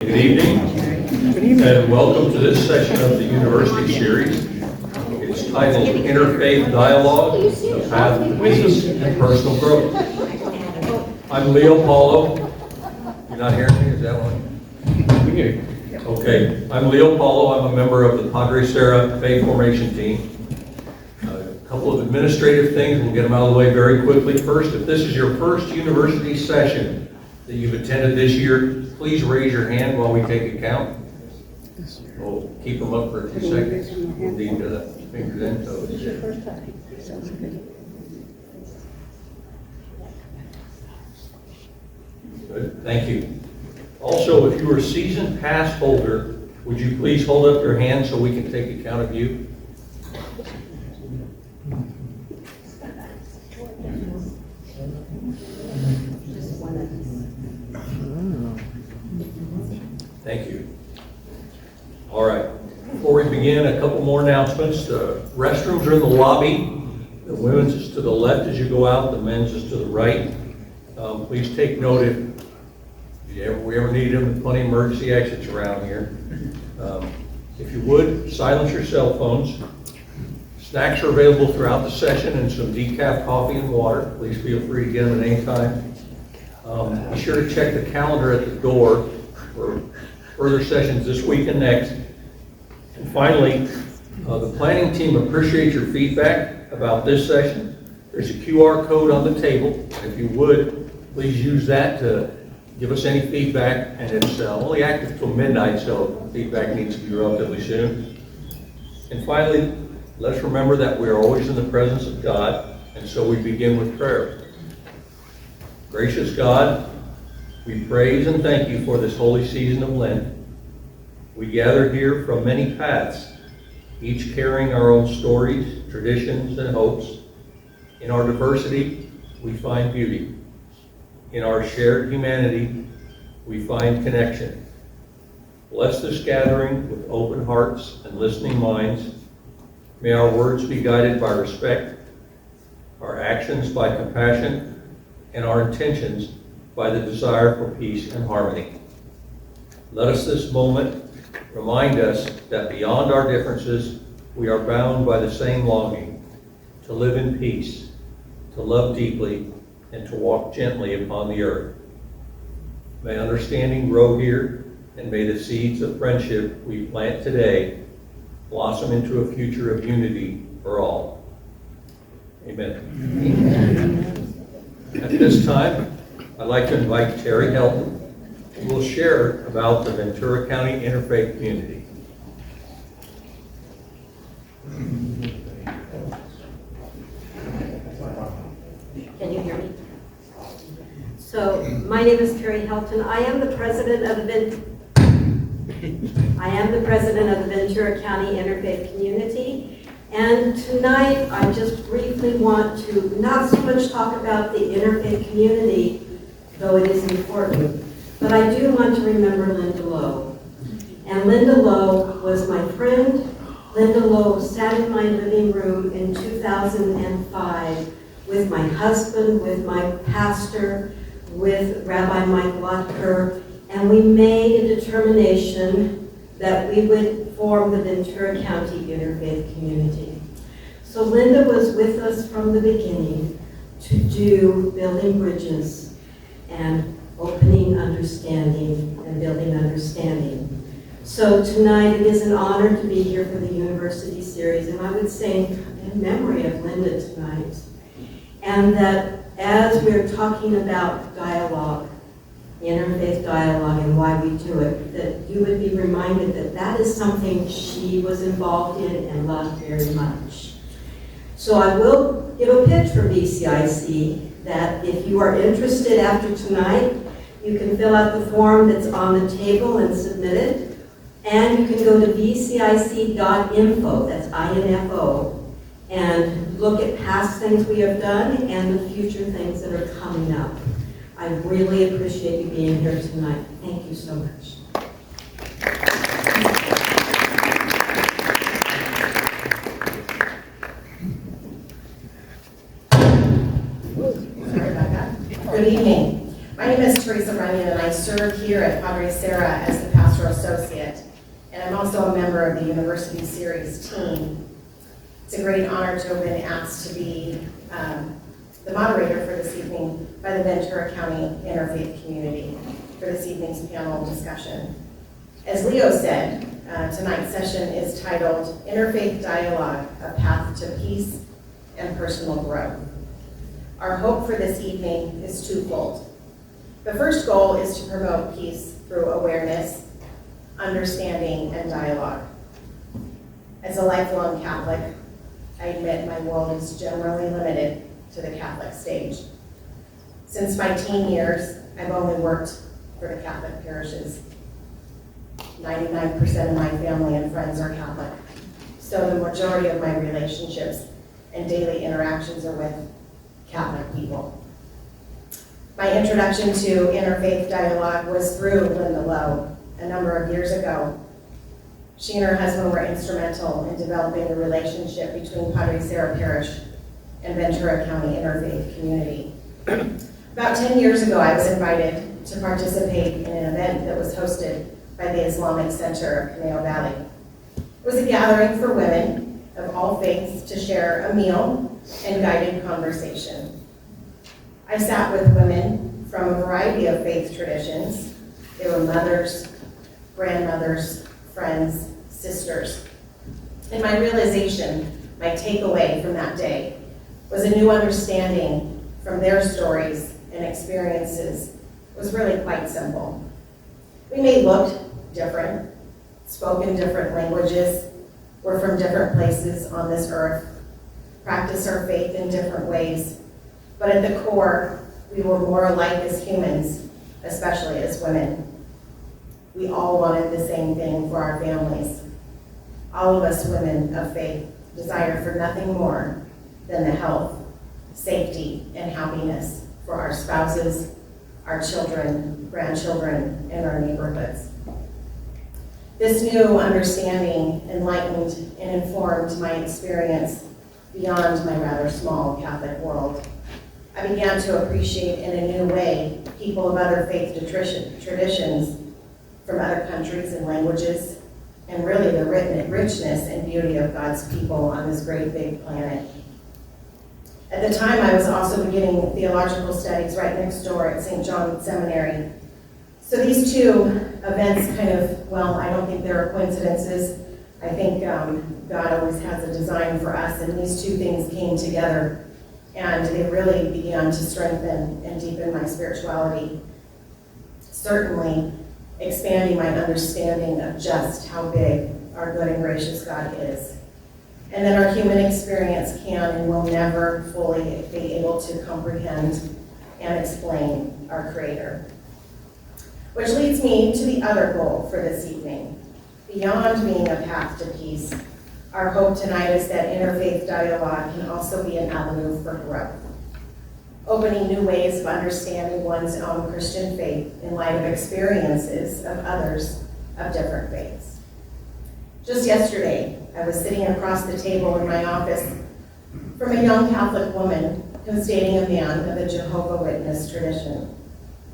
Good evening, and welcome to this session of the University Series. It's titled Interfaith Dialogue, The Path to Peace and Personal Growth. I'm Leo Paulo. You're not hearing me, is that one? Okay, I'm Leo Paulo. I'm a member of the Padre Serra Faith Formation Team. A couple of administrative things, we'll get them out of the way very quickly. First, if this is your first university session that you've attended this year, please raise your hand while we take a count. We'll keep them up for 2 seconds. We'll need fingers and toes. This is your first time. Sounds good. Good, thank you. Also, if you are a season pass holder, would you please hold up your hand so we can take account of you? Thank you. All right. Before we begin, a couple more announcements. The restrooms are in the lobby. The women's is to the left as you go out. The men's is to the right. Please take note if we ever need them. Plenty of emergency exits around here. If you would, silence your cell phones. Snacks are available throughout the session and some decaf coffee and water. Please feel free to get them at any time. Be sure to check the calendar at the door for further sessions this week and next. And finally, the planning team appreciates your feedback about this session. There's a QR code on the table. If you would, please use that to give us any feedback. And it's only active till midnight, so feedback needs to be relatively soon. And finally, let's remember that we are always in the presence of God, and so we begin with prayer. Gracious God, we praise and thank you for this holy season of Lent. We gather here from many paths, each carrying our own stories, traditions, and hopes. In our diversity, we find beauty. In our shared humanity, we find connection. Bless this gathering with open hearts and listening minds. May our words be guided by respect, our actions by compassion, and our intentions by the desire for peace and harmony. Let us this moment remind us that beyond our differences, we are bound by the same longing to live in peace, to love deeply, and to walk gently upon the earth. May understanding grow here, and may the seeds of friendship we plant today blossom into a future of unity for all. Amen. Amen. At this time, I'd like to invite Terry Helton, who will share about the Ventura County Interfaith Community. Can you hear me? So, my name is Terry Helton. I am the president of the Ventura County Interfaith Community. And tonight, I just briefly want to not so much talk about the interfaith community, though it is important, but I do want to remember Linda Lowe. And Linda Lowe was my friend. Linda Lowe sat in my living room in 2005 with my husband, with my pastor, with Rabbi Mike Lotker, and we made a determination that we would form the Ventura County Interfaith Community. So Linda was with us from the beginning to do building bridges and opening understanding and building understanding. So tonight it is an honor to be here for the University Series, and I would say in memory of Linda tonight. And that as we're talking about dialogue, interfaith dialogue and why we do it, that you would be reminded that that is something she was involved in and loved very much. So I will give a pitch for VCIC that if you are interested after tonight, you can fill out the form that's on the table and submit it. And you can go to vcic.info, that's I-N-F-O, and look at past things we have done and the future things that are coming up. I really appreciate you being here tonight. Thank you so much. Sorry about that. Good evening. My name is Teresa Runyon, and I serve here at Padre Serra as the also a member of the University Series team. It's a great honor to have been asked to be the moderator for this evening by the Ventura County Interfaith Community for this evening's panel discussion. As Leo said, tonight's session is titled Interfaith Dialogue, A Path to Peace and Personal Growth. Our hope for this evening is twofold. The first goal is to promote peace through awareness, understanding, and dialogue. As a lifelong Catholic, I admit my world is generally limited to the Catholic stage. Since my teen years, I've only worked for the Catholic parishes. 99% of my family and friends are Catholic, so the majority of my relationships and daily interactions are with Catholic people. My introduction to interfaith dialogue was through Linda Lowe a number of years ago. She and her husband were instrumental in developing the relationship between Padre Sarah Parish and Ventura County Interfaith Community. About 10 years ago, I was invited to participate in an event that was hosted by the Islamic Center of Caneo Valley. It was a gathering for women of all faiths to share a meal and guided conversation. I sat with women from a variety of faith traditions. They were mothers, grandmothers, friends, sisters. And my realization, my takeaway from that day, was a new understanding from their stories and experiences was really quite simple. We may look different, spoke in different languages, we're from different places on this earth, practice our faith in different ways, but at the core, we were more alike as humans, especially as women. We all wanted the same thing for our families. All of us women of faith desired for nothing more than the health, safety, and happiness for our spouses, our children, grandchildren, and our neighborhoods. This new understanding enlightened and informed my experience beyond my rather small Catholic world. I began to appreciate in a new way people of other faith traditions from other countries and languages, and really the richness and beauty of God's people on this great big planet. At the time, I was also beginning theological studies right next door at St. John Seminary. So these two events kind of, well, I don't think there are coincidences. I think God always has a design for us, and these two things came together, and they really began to strengthen and deepen my spirituality. Certainly, expanding my understanding of just how big our good and gracious God is. And that our human experience can and will never fully be able to comprehend and explain our Creator. Which leads me to the other goal for this evening. Beyond being a path to peace, our hope tonight is that interfaith dialogue can also be an avenue for growth, opening new ways of understanding one's own Christian faith in light of experiences of others of different faiths. Just yesterday, I was sitting across the table in my office from a young Catholic woman who's dating a man of the Jehovah's Witness tradition.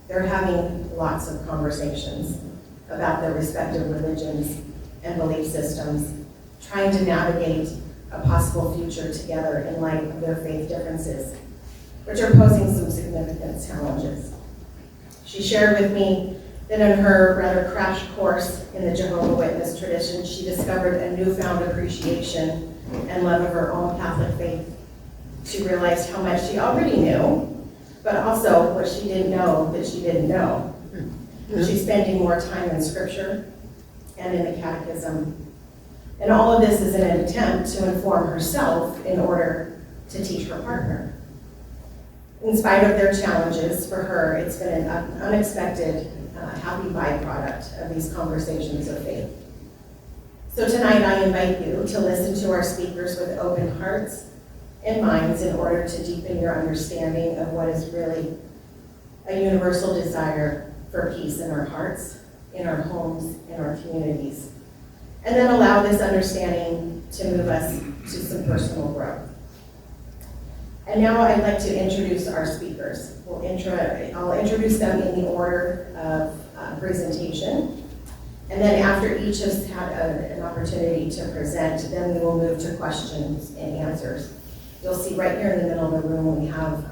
They're having lots of conversations about their respective religions and belief systems, trying to navigate a possible future together in light of their faith differences, which are posing some significant challenges. She shared with me that in her rather crash course in the Jehovah's Witness tradition, she discovered a newfound appreciation and love of her own Catholic faith. She realized how much she already knew, but also what she didn't know that she didn't know. She's spending more time in Scripture and in the Catechism. And all of this is in an attempt to inform herself in order to teach her partner. In spite of their challenges, for her, it's been an unexpected, happy byproduct of these conversations of faith. So tonight I invite you to listen to our speakers with open hearts and minds in order to deepen your understanding of what is really a universal desire for peace in our hearts, in our homes, in our communities. And then allow this understanding to move us to some personal growth. And now I'd like to introduce our speakers. I'll introduce them in the order of presentation. And then after each has had an opportunity to present, then we will move to questions and answers. You'll see right here in the middle of the room, we have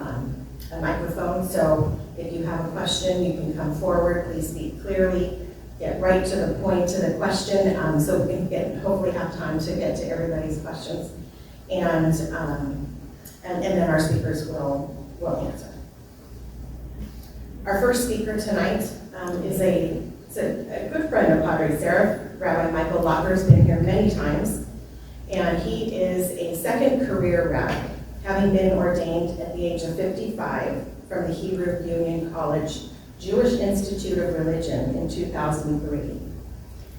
a microphone. So if you have a question, you can come forward. Please speak clearly. Get right to the point to the question, so we can hopefully have time to get to everybody's questions. And then our speakers will answer. Our first speaker tonight is a good friend of Padre Seraph. Rabbi Michael Locker's been here many times, and he is a second career rabbi, having been ordained at the age of 55 from the Hebrew Union College Jewish Institute of Religion in 2003.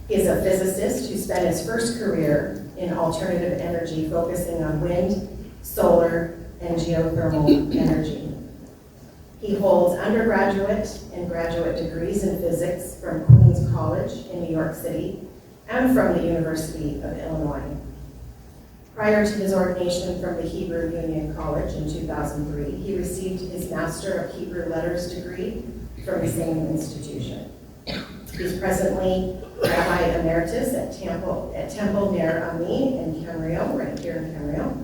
He is a physicist who spent his first career in alternative energy, focusing on wind, solar, and geothermal energy. He holds undergraduate and graduate degrees in physics from Queens College in New York City and from the University of Illinois. Prior to his ordination from the Hebrew Union College in 2003, he received his Master of Hebrew Letters degree from the same institution. He's presently Rabbi Emeritus at Temple Ner Ami in Camarillo, right here in Camarillo,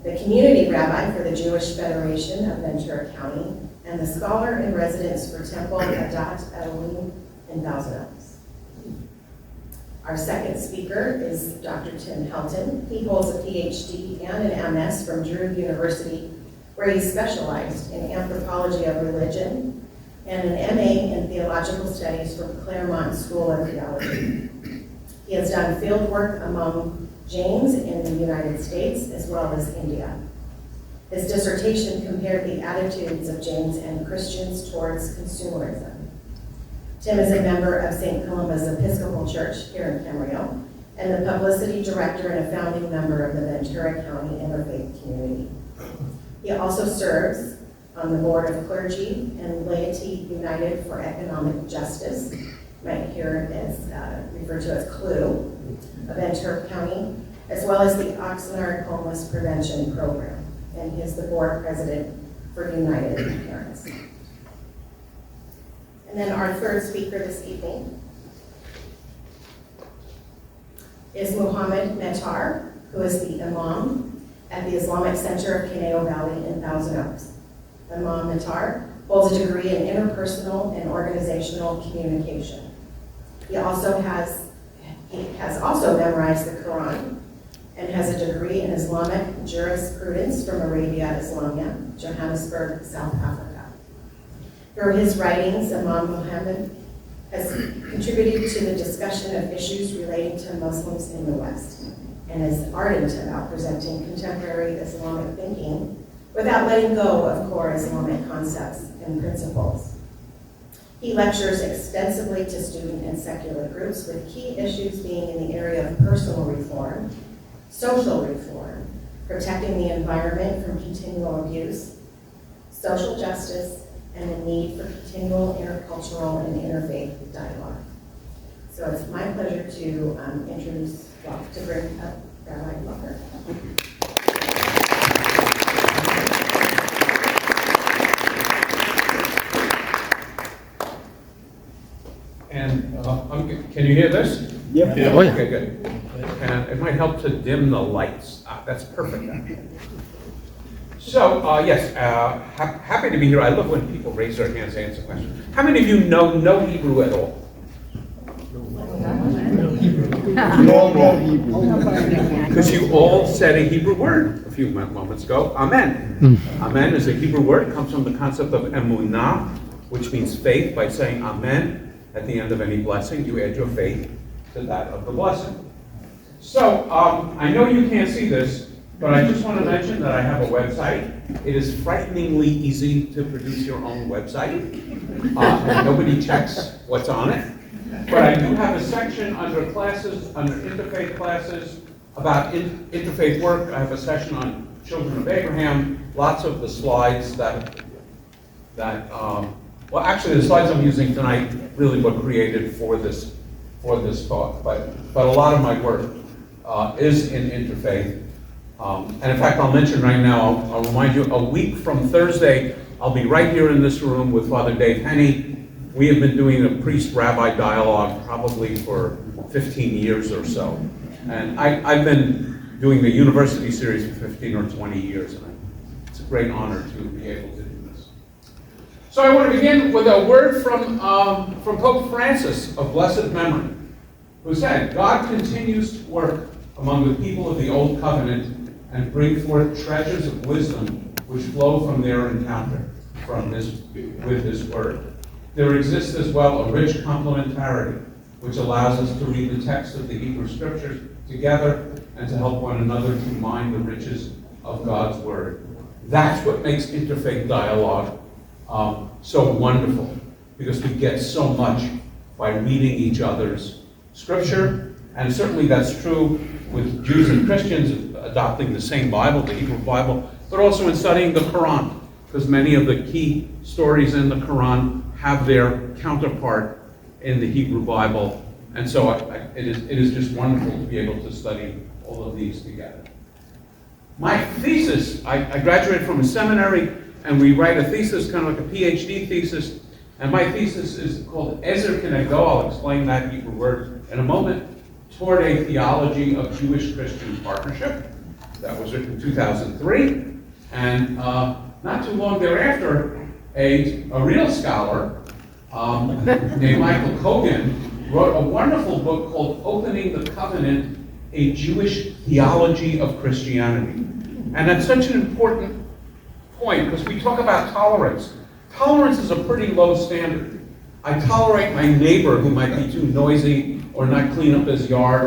the Community Rabbi for the Jewish Federation of Ventura County, and the Scholar in Residence for Temple Adat Elohim in Thousand Oaks. Our second speaker is Dr. Tim Helton. He holds a PhD and an MS from Drew University, where he specialized in anthropology of religion, and an MA in theological studies from Claremont School of Theology. He has done field work among Jains in the United States as well as India. His dissertation compared the attitudes of Jains and Christians towards consumerism. Tim is a member of St. Columba's Episcopal Church here in Camarillo, and the publicity director and a founding member of the Ventura County Interfaith Community. He also serves on the board of Clergy and Laity United for Economic Justice, you might hear it as referred to as CLUE, of Ventura County, as well as the Oxnard Homeless Prevention Program. And he is the board president for United Parents. And then our third speaker this evening is Muhammad Metar, who is the Imam at the Islamic Center of Caneo Valley in Thousand Oaks. Imam Metar holds a degree in interpersonal and organizational communication. He has also memorized the Quran and has a degree in Islamic jurisprudence from Arabia Islamia, Johannesburg, South Africa. Through his writings, Imam Muhammad has contributed to the discussion of issues relating to Muslims in the West and is ardent about presenting contemporary Islamic thinking without letting go of core Islamic concepts and principles. He lectures extensively to student and secular groups, with key issues being in the area of personal reform, social reform, protecting the environment from continual abuse, social justice, and the need for continual intercultural and interfaith dialogue. So it's my pleasure to bring up Rabbi Locker. And can you hear this? Yep. Yeah. Oh, yeah. Okay, good. And it might help to dim the lights. That's perfect. So, yes, happy to be here. I love when people raise their hands to answer questions. How many of you know no Hebrew at all? Because you all said a Hebrew word a few moments ago. Amen. Amen is a Hebrew word. It comes from the concept of emunah, which means faith. By saying amen at the end of any blessing, you add your faith to that of the blessing. So, I know you can't see this, but I just want to mention that I have a website. It is frighteningly easy to produce your own website, and nobody checks what's on it. But I do have a section under classes, under interfaith classes, about interfaith work. I have a section on Children of Abraham, lots of the slides well, actually, the slides I'm using tonight really were created for this talk, but a lot of my work is in interfaith. And in fact, I'll mention right now, I'll remind you, a week from Thursday, I'll be right here in this room with Father Dave Henney, We have been doing a priest-rabbi dialogue probably for 15 years or so. And I've been doing the university series for 15 or 20 years, and it's a great honor to be able to do this. So I want to begin with a word from Pope Francis of blessed memory, who said, "God continues to work among the people of the Old Covenant and bring forth treasures of wisdom which flow from their encounter with His Word. There exists as well a rich complementarity which allows us to read the text of the Hebrew Scriptures together and to help one another to mine the riches of God's Word." That's what makes interfaith dialogue so wonderful, because we get so much by reading each other's Scripture, and certainly that's true with Jews and Christians adopting the same Bible, the Hebrew Bible, but also in studying the Quran, because many of the key stories in the Quran have their counterpart in the Hebrew Bible, and so it is just wonderful to be able to study all of these together. My thesis, I graduated from a seminary, and we write a thesis, kind of like a PhD thesis, and my thesis is called Ezer Kenegdo, I'll explain that Hebrew word in a moment, toward a theology of Jewish-Christian partnership. That was written in 2003, and not too long thereafter, a real scholar named Michael Kogan wrote a wonderful book called Opening the Covenant, A Jewish Theology of Christianity. And that's such an important point, because we talk about tolerance. Tolerance is a pretty low standard. I tolerate my neighbor who might be too noisy or not clean up his yard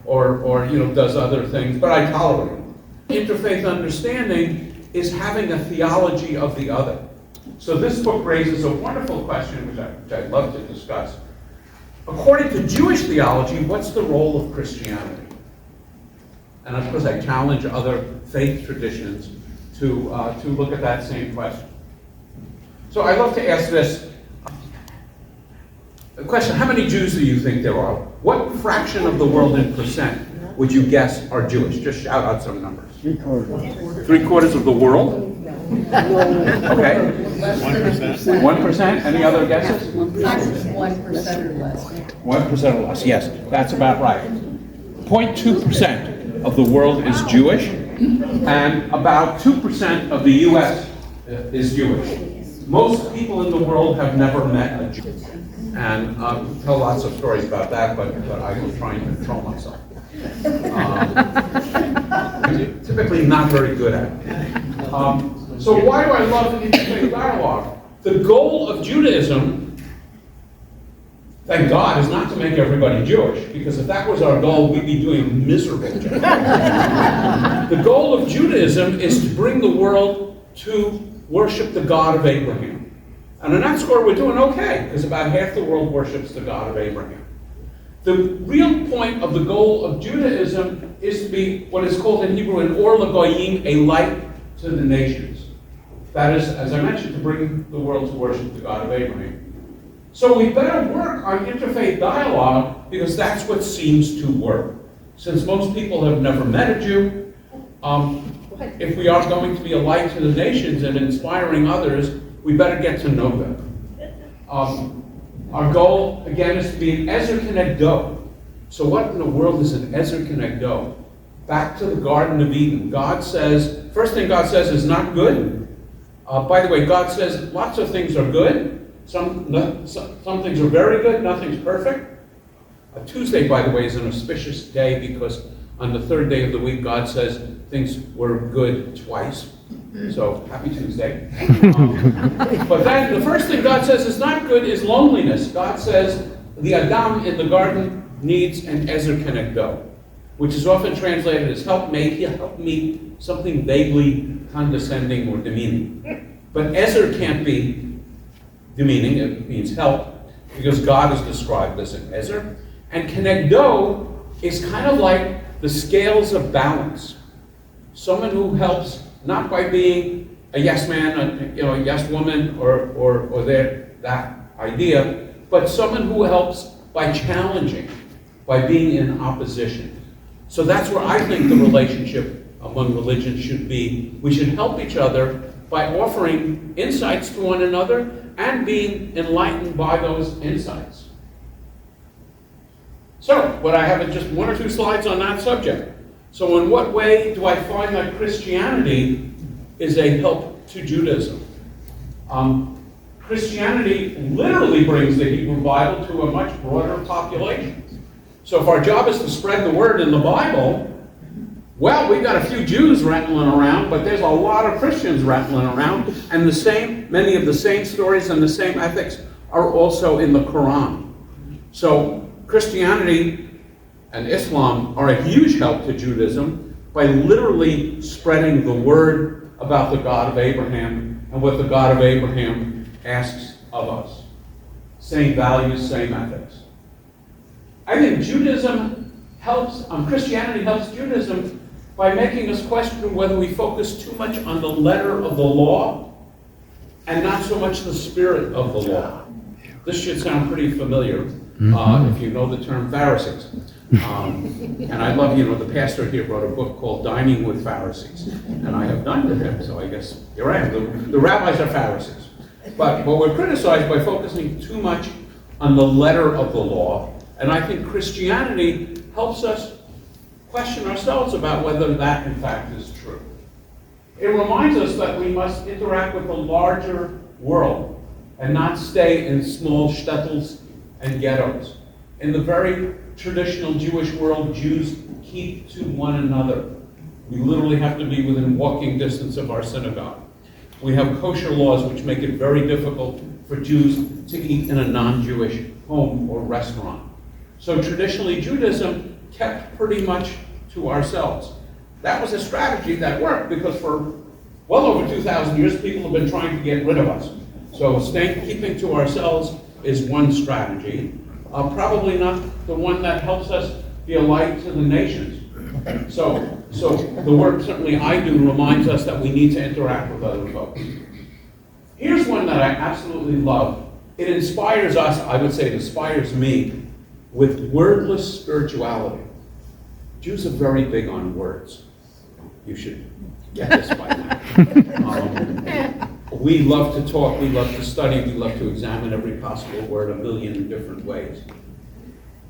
or does other things, but I tolerate him. Interfaith understanding is having a theology of the other. So this book raises a wonderful question, which I'd love to discuss. According to Jewish theology, what's the role of Christianity? And of course, I challenge other faith traditions to look at that same question. So I love to ask this question: how many Jews do you think there are? What fraction of the world in percent would you guess are Jewish? Just shout out some numbers. 3/4. 3/4 of the world? Okay. 1%? Any other guesses? 1% or less. 1% or less, yes, that's about right. 0.2% of the world is Jewish, and about 2% of the U.S. is Jewish. Most people in the world have never met a Jew. And we tell lots of stories about that, but I will try and control myself. Typically not very good at it. So why do I love interfaith dialogue? The goal of Judaism, thank God, is not to make everybody Jewish, because if that was our goal, we'd be doing a miserable job. The goal of Judaism is to bring the world to worship the God of Abraham. And on that score, we're doing okay, because about half the world worships the God of Abraham. The real point of the goal of Judaism is to be what is called in Hebrew an or l'goyim, a light to the nations. That is, as I mentioned, to bring the world to worship the God of Abraham. So we better work on interfaith dialogue, because that's what seems to work. Since most people have never met a Jew, if we are going to be a light to the nations and inspiring others, we better get to know them. Our goal, again, is to be an Ezer Kenegdo. So what in the world is an Ezer Kenegdo? Back to the Garden of Eden. God says, first thing God says is not good. By the way, God says lots of things are good. Some things are very good, nothing's perfect. Tuesday, by the way, is an auspicious day, because on the third day of the week, God says things were good twice. So, happy Tuesday. But then the first thing God says is not good is loneliness. God says the Adam in the garden needs an Ezer Kenegdo, which is often translated as help me, something vaguely condescending or demeaning. But Ezer can't be demeaning, it means help, because God is described as an Ezer. And Kenegdo is kind of like the scales of balance. Someone who helps not by being a yes man, a yes woman, or that idea, but someone who helps by challenging, by being in opposition. So that's where I think the relationship among religions should be. We should help each other by offering insights to one another and being enlightened by those insights. So, but I have just 1 or 2 slides on that subject. So in what way do I find that Christianity is a help to Judaism? Christianity literally brings the Hebrew Bible to a much broader population. So if our job is to spread the word in the Bible, well, we've got a few Jews rattling around, but there's a lot of Christians rattling around, and many of the same stories and the same ethics are also in the Quran. So Christianity and Islam are a huge help to Judaism by literally spreading the word about the God of Abraham and what the God of Abraham asks of us. Same values, same ethics. I think Christianity helps Judaism by making us question whether we focus too much on the letter of the law and not so much the spirit of the law. This should sound pretty familiar if you know the term Pharisees. And I love, the pastor here wrote a book called Dining with Pharisees. And I have dined with him, so I guess here I am. The rabbis are Pharisees. But we're criticized by focusing too much on the letter of the law. And I think Christianity helps us question ourselves about whether that in fact is true. It reminds us that we must interact with the larger world and not stay in small shtetls and ghettos. In the very traditional Jewish world, Jews keep to one another. We literally have to be within walking distance of our synagogue. We have kosher laws which make it very difficult for Jews to eat in a non-Jewish home or restaurant. So traditionally, Judaism kept pretty much to ourselves. That was a strategy that worked because for well over 2,000 years, people have been trying to get rid of us. So keeping to ourselves is one strategy. Probably not the one that helps us be a light to the nations. So the work certainly I do reminds us that we need to interact with other folks. Here's one that I absolutely love. It inspires us, I would say it inspires me, with wordless spirituality. Jews are very big on words. You should get this by now. We love to talk, we love to study, we love to examine every possible word a million different ways.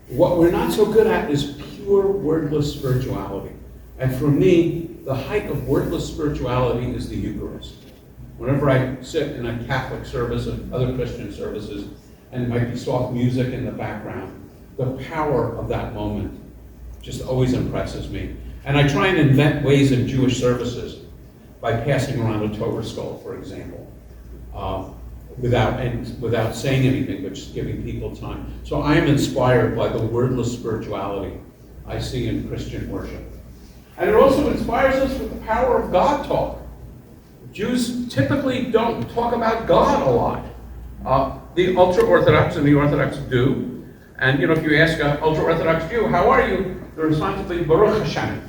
What we're not so good at is pure wordless spirituality. And for me, the height of wordless spirituality is the Eucharist. Whenever I sit in a Catholic service and other Christian services, and there might be soft music in the background, the power of that moment just always impresses me. And I try and invent ways in Jewish services by passing around a Torah scroll, for example, without saying anything, but just giving people time. So I am inspired by the wordless spirituality I see in Christian worship. And it also inspires us with the power of God talk. Jews typically don't talk about God a lot. The ultra-Orthodox and the Orthodox do. And if you ask an ultra-Orthodox Jew, how are you? The response will be Baruch Hashem.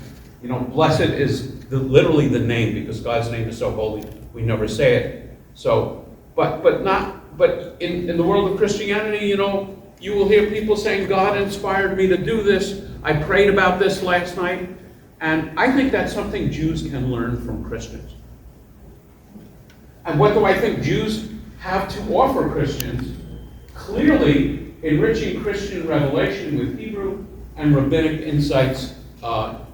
Blessed is literally the name, because God's name is so holy, we never say it. So, but in the world of Christianity, you will hear people saying, God inspired me to do this. I prayed about this last night. And I think that's something Jews can learn from Christians. And what do I think Jews have to offer Christians? Clearly, enriching Christian revelation with Hebrew and rabbinic insights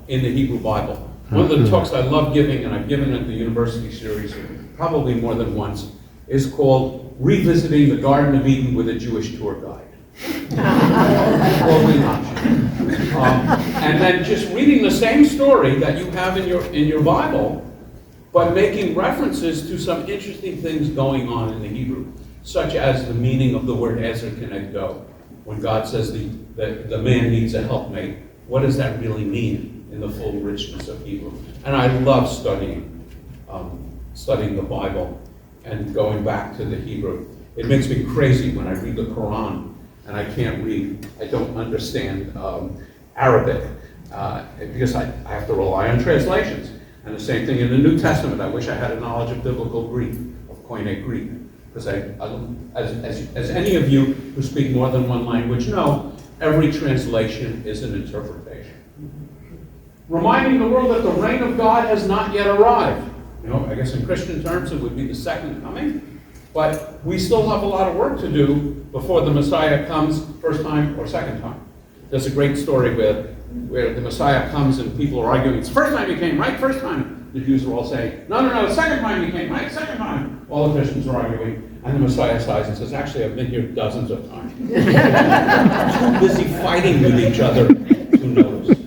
in the Hebrew Bible. One of the talks I love giving, and I've given at the university series probably more than once, is called Revisiting the Garden of Eden with a Jewish Tour Guide. And then just reading the same story that you have in your Bible, but making references to some interesting things going on in the Hebrew, such as the meaning of the word ezer kenegdo. When God says the man needs a helpmate, what does that really mean in the full richness of Hebrew? And I love studying the Bible and going back to the Hebrew. It makes me crazy when I read the Quran and I don't understand Arabic because I have to rely on translations. And the same thing in the New Testament. I wish I had a knowledge of biblical Greek, of Koine Greek. Because as any of you who speak more than one language know, every translation is an interpretation. Reminding the world that the reign of God has not yet arrived. I guess in Christian terms it would be the second coming. But we still have a lot of work to do before the Messiah comes first time or second time. There's a great story where the Messiah comes and people are arguing, it's the first time he came, right? First time. The Jews are all saying, no, second time he came, right? Second time. All the Christians are arguing, and the Messiah sighs and says, actually, I've been here dozens of times. Too busy fighting with each other to notice.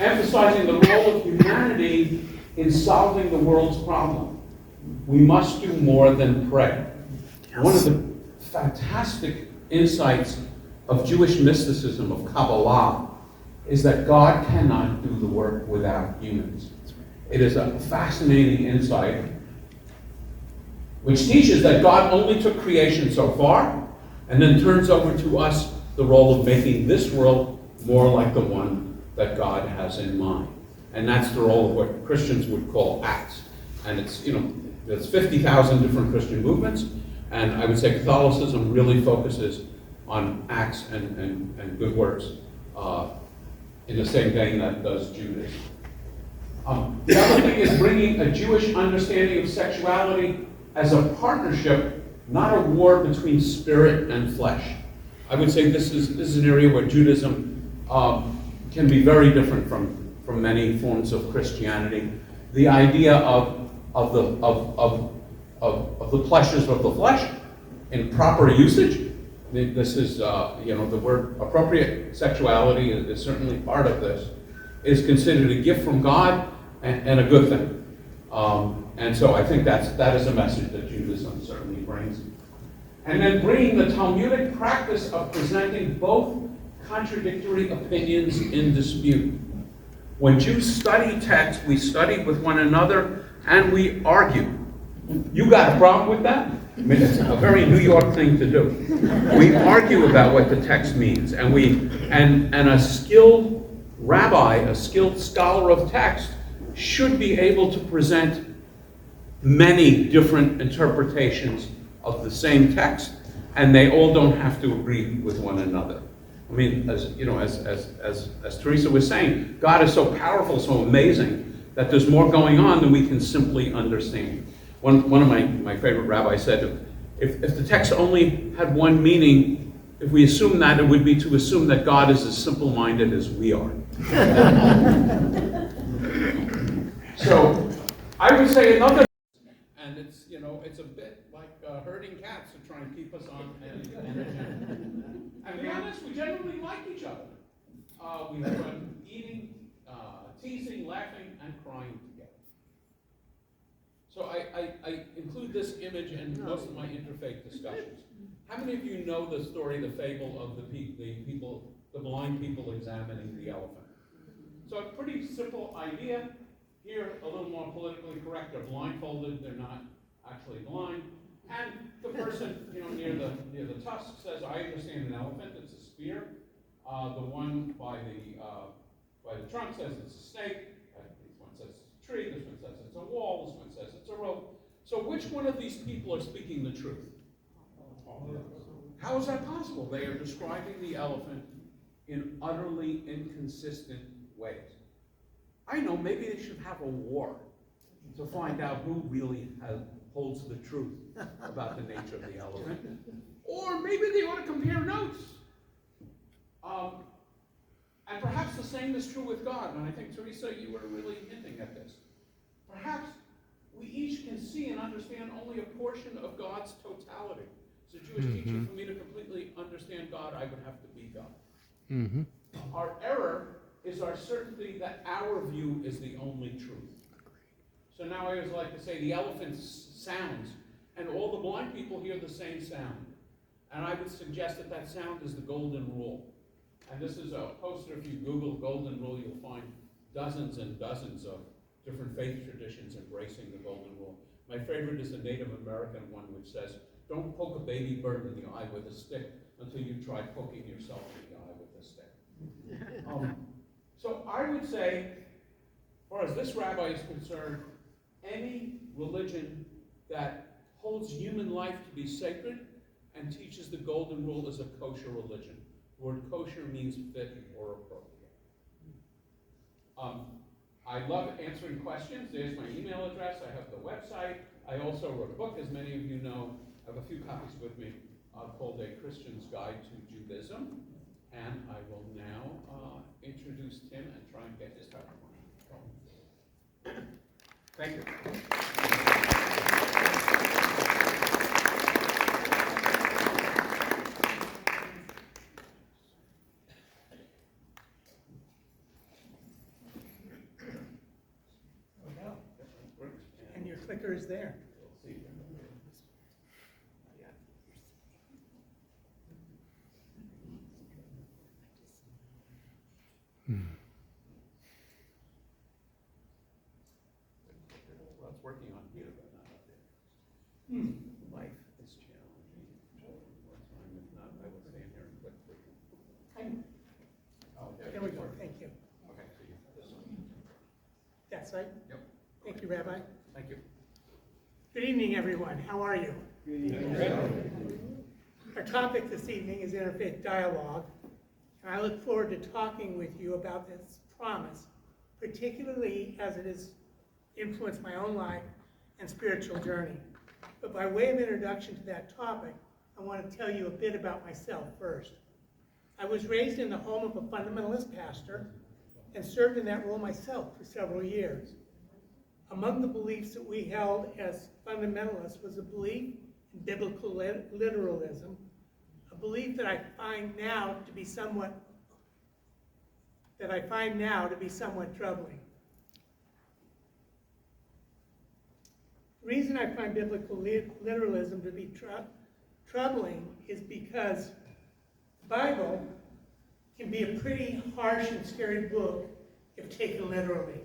Emphasizing the role of humanity in solving the world's problem. We must do more than pray. One of the fantastic insights of Jewish mysticism, of Kabbalah, is that God cannot do the work without humans. It is a fascinating insight which teaches that God only took creation so far and then turns over to us the role of making this world more like the one that God has in mind. And that's the role of what Christians would call acts. And it's, there's 50,000 different Christian movements, and I would say Catholicism really focuses on acts and good works in the same vein that does Judaism. The other thing is bringing a Jewish understanding of sexuality as a partnership, not a war between spirit and flesh. I would say this is an area where Judaism can be very different from many forms of Christianity. The idea of the pleasures of the flesh in proper usage. This is, the word appropriate sexuality is certainly part of this, is considered a gift from God and a good thing. And so I think that is a message that Judaism certainly brings. And then bringing the Talmudic practice of presenting both contradictory opinions in dispute. When Jews study text, we study with one another and we argue. You got a problem with that? I mean, it's a very New York thing to do. We argue about what the text means, and a skilled rabbi, a skilled scholar of text, should be able to present many different interpretations of the same text, and they all don't have to agree with one another. I mean, as Teresa was saying, God is so powerful, so amazing, that there's more going on than we can simply understand. One of my favorite rabbis said, if the text only had one meaning, if we assume that, it would be to assume that God is as simple-minded as we are. So, I would say another, and it's a bit like herding cats to try and keep us on an agenda. And to be honest, we generally like each other. We have fun eating, teasing, laughing, and crying together. So I include this image in most of my interfaith discussions. How many of you know the story, the fable of the blind people examining the elephant? So a pretty simple idea. Here, a little more politically correct. They're blindfolded. They're not actually blind. And the person, near the tusk says, "I understand an elephant. It's a spear." The one by the trunk says it's a snake. This one says it's a tree. This one says it's a wall. This one says it's a rope. So which one of these people are speaking the truth? How is that possible? They are describing the elephant in utterly inconsistent ways. I know, maybe they should have a war to find out who really holds the truth about the nature of the elephant. Or maybe they ought to compare notes. And perhaps the same is true with God. And I think, Teresa, you were really hinting at this. Perhaps we each can see and understand only a portion of God's totality. It's a Jewish teaching. For me to completely understand God, I would have to be God. Mm-hmm. Our error is our certainty that our view is the only truth. So now I always like to say the elephant sounds, and all the blind people hear the same sound. And I would suggest that sound is the golden rule. And this is a poster. If you Google golden rule, you'll find dozens and dozens of different faith traditions embracing the golden rule. My favorite is the Native American one, which says, "Don't poke a baby bird in the eye with a stick until you try poking yourself in the eye with a stick." So I would say, as far as this rabbi is concerned, any religion that holds human life to be sacred and teaches the golden rule is a kosher religion. The word kosher means fit or appropriate. I love answering questions. There's my email address. I have the website. I also wrote a book, as many of you know. I have a few copies with me called A Christian's Guide to Judaism. And I will now introduce Tim and try and get this PowerPoint going. Thank you. And your clicker is there. Well, it's working on here, but not up there. Life is challenging. More time, if not, I will stand here and click through. Oh, There we go, thank you. Okay, so you this one. That side? Yep. Thank you, Rabbi. Thank you. Good evening, everyone. How are you? Our topic this evening is Interfaith Dialogue, and I look forward to talking with you about this promise, particularly as it has influenced my own life and spiritual journey. But by way of introduction to that topic, I want to tell you a bit about myself first. I was raised in the home of a fundamentalist pastor and served in that role myself for several years. Among the beliefs that we held as fundamentalists was a belief in biblical literalism, a belief that I find now to be somewhat troubling. The reason I find biblical literalism to be troubling is because the Bible can be a pretty harsh and scary book if taken literally.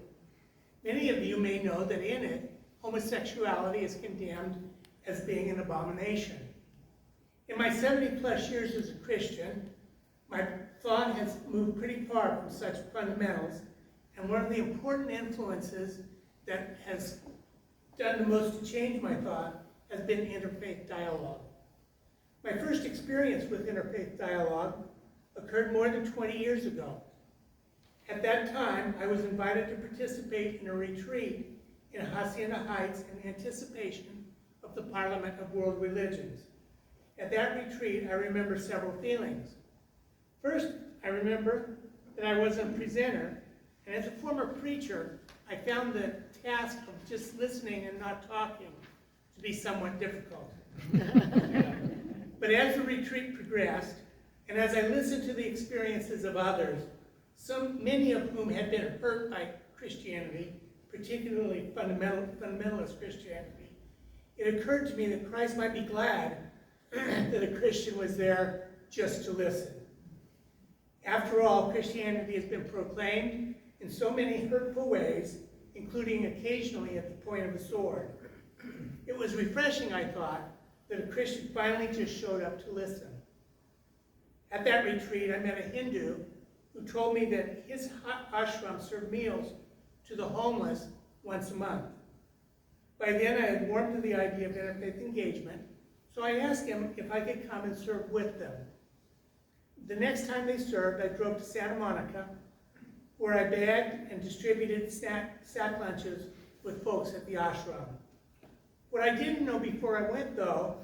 Many of you may know that in it, homosexuality is condemned as being an abomination. In my 70-plus years as a Christian, my thought has moved pretty far from such fundamentals, and one of the important influences that has done the most to change my thought has been interfaith dialogue. My first experience with interfaith dialogue occurred more than 20 years ago. At that time, I was invited to participate in a retreat in Hacienda Heights in anticipation of the Parliament of World Religions. At that retreat, I remember several feelings. First, I remember that I was a presenter, and as a former preacher, I found the task of just listening and not talking to be somewhat difficult. But as the retreat progressed, and as I listened to the experiences of others, many of whom had been hurt by Christianity, particularly fundamentalist Christianity, it occurred to me that Christ might be glad that a Christian was there just to listen. After all, Christianity has been proclaimed in so many hurtful ways, including occasionally at the point of a sword. It was refreshing, I thought, that a Christian finally just showed up to listen. At that retreat, I met a Hindu who told me that his ashram served meals to the homeless once a month. By then, I had warmed to the idea of interfaith engagement, so I asked him if I could come and serve with them. The next time they served, I drove to Santa Monica, where I bagged and distributed sack lunches with folks at the ashram. What I didn't know before I went, though,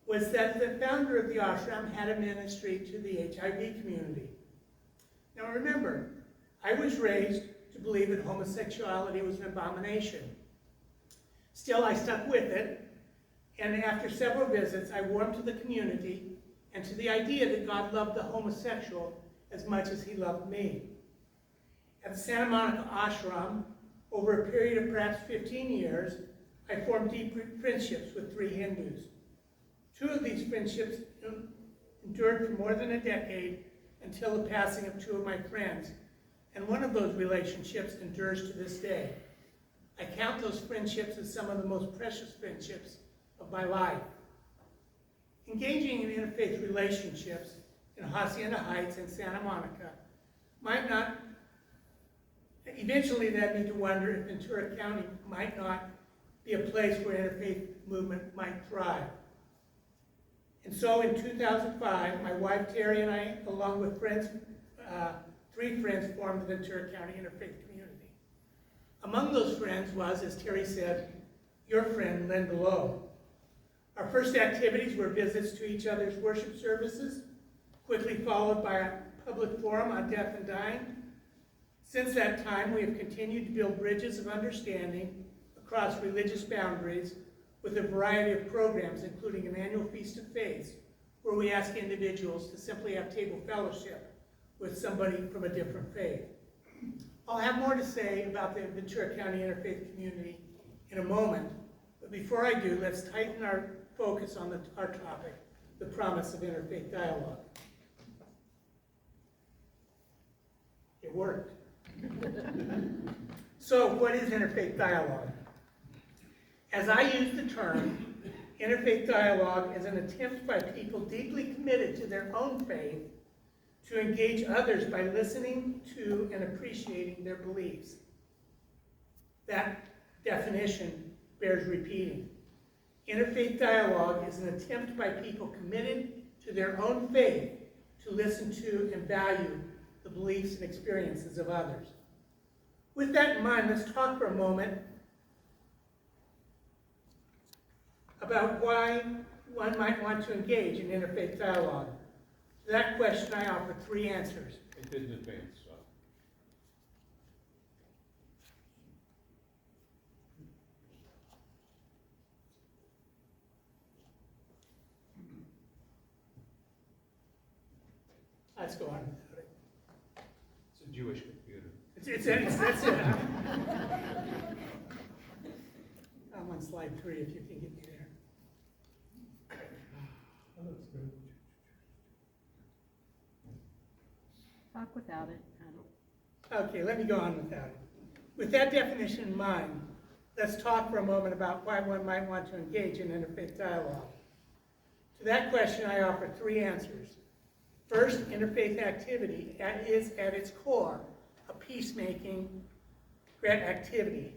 was that the founder of the ashram had a ministry to the HIV community. Now remember, I was raised to believe that homosexuality was an abomination. Still, I stuck with it, and after several visits, I warmed to the community and to the idea that God loved the homosexual as much as he loved me. At the Santa Monica ashram, over a period of perhaps 15 years, I formed deep friendships with 3 Hindus. 2 of these friendships endured for more than a decade until the passing of 2 of my friends, and one of those relationships endures to this day. I count those friendships as some of the most precious friendships of my life. Engaging in interfaith relationships in Hacienda Heights and Santa Monica might not, eventually led me to wonder if Ventura County might not be a place where interfaith movement might thrive. And so in 2005, my wife Terry and I, along with friends, 3 friends, formed the Ventura County Interfaith Community. Among those friends was, as Terry said, your friend, Linda Lowe. Our first activities were visits to each other's worship services, quickly followed by a public forum on death and dying. Since that time, we have continued to build bridges of understanding across religious boundaries with a variety of programs, including an annual Feast of Faith, where we ask individuals to simply have table fellowship with somebody from a different faith. I'll have more to say about the Ventura County Interfaith Community in a moment, but before I do, let's tighten our focus on our topic, the Promise of Interfaith Dialogue. It worked. So, what is interfaith dialogue? As I use the term, interfaith dialogue is an attempt by people deeply committed to their own faith to engage others by listening to and appreciating their beliefs. That definition bears repeating. Interfaith dialogue is an attempt by people committed to their own faith to listen to and value the beliefs and experiences of others. With that in mind, let's talk for a moment about why one might want to engage in interfaith dialogue. To that question, I offer 3 answers. It didn't advance, so. Let's go on without it. It's a Jewish computer. That's it. I'm on slide 3 if you can get me there. Oh, that's good. Talk without it. Okay, let me go on without it. With that definition in mind, let's talk for a moment about why one might want to engage in interfaith dialogue. To that question, I offer 3 answers. First, interfaith activity is at its core a peacemaking activity.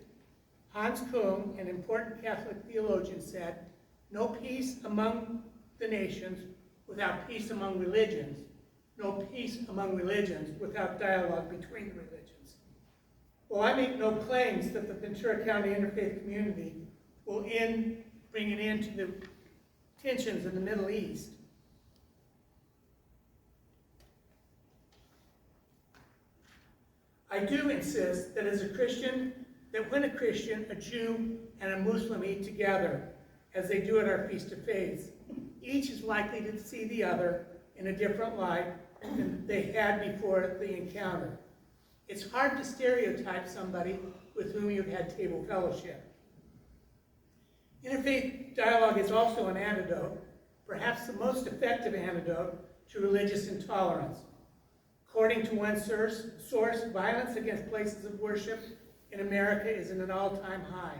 Hans Kung, an important Catholic theologian, said, "No peace among the nations without peace among religions. No peace among religions without dialogue between the religions." Well, I make no claims that the Ventura County Interfaith Community will bring an end to the tensions in the Middle East. I do insist that as a Christian, that when a Christian, a Jew, and a Muslim eat together, as they do at our Feast of Faith, each is likely to see the other in a different light than they had before the encounter. It's hard to stereotype somebody with whom you've had table fellowship. Interfaith dialogue is also an antidote, perhaps the most effective antidote, to religious intolerance. According to one source, violence against places of worship in America is at an all-time high.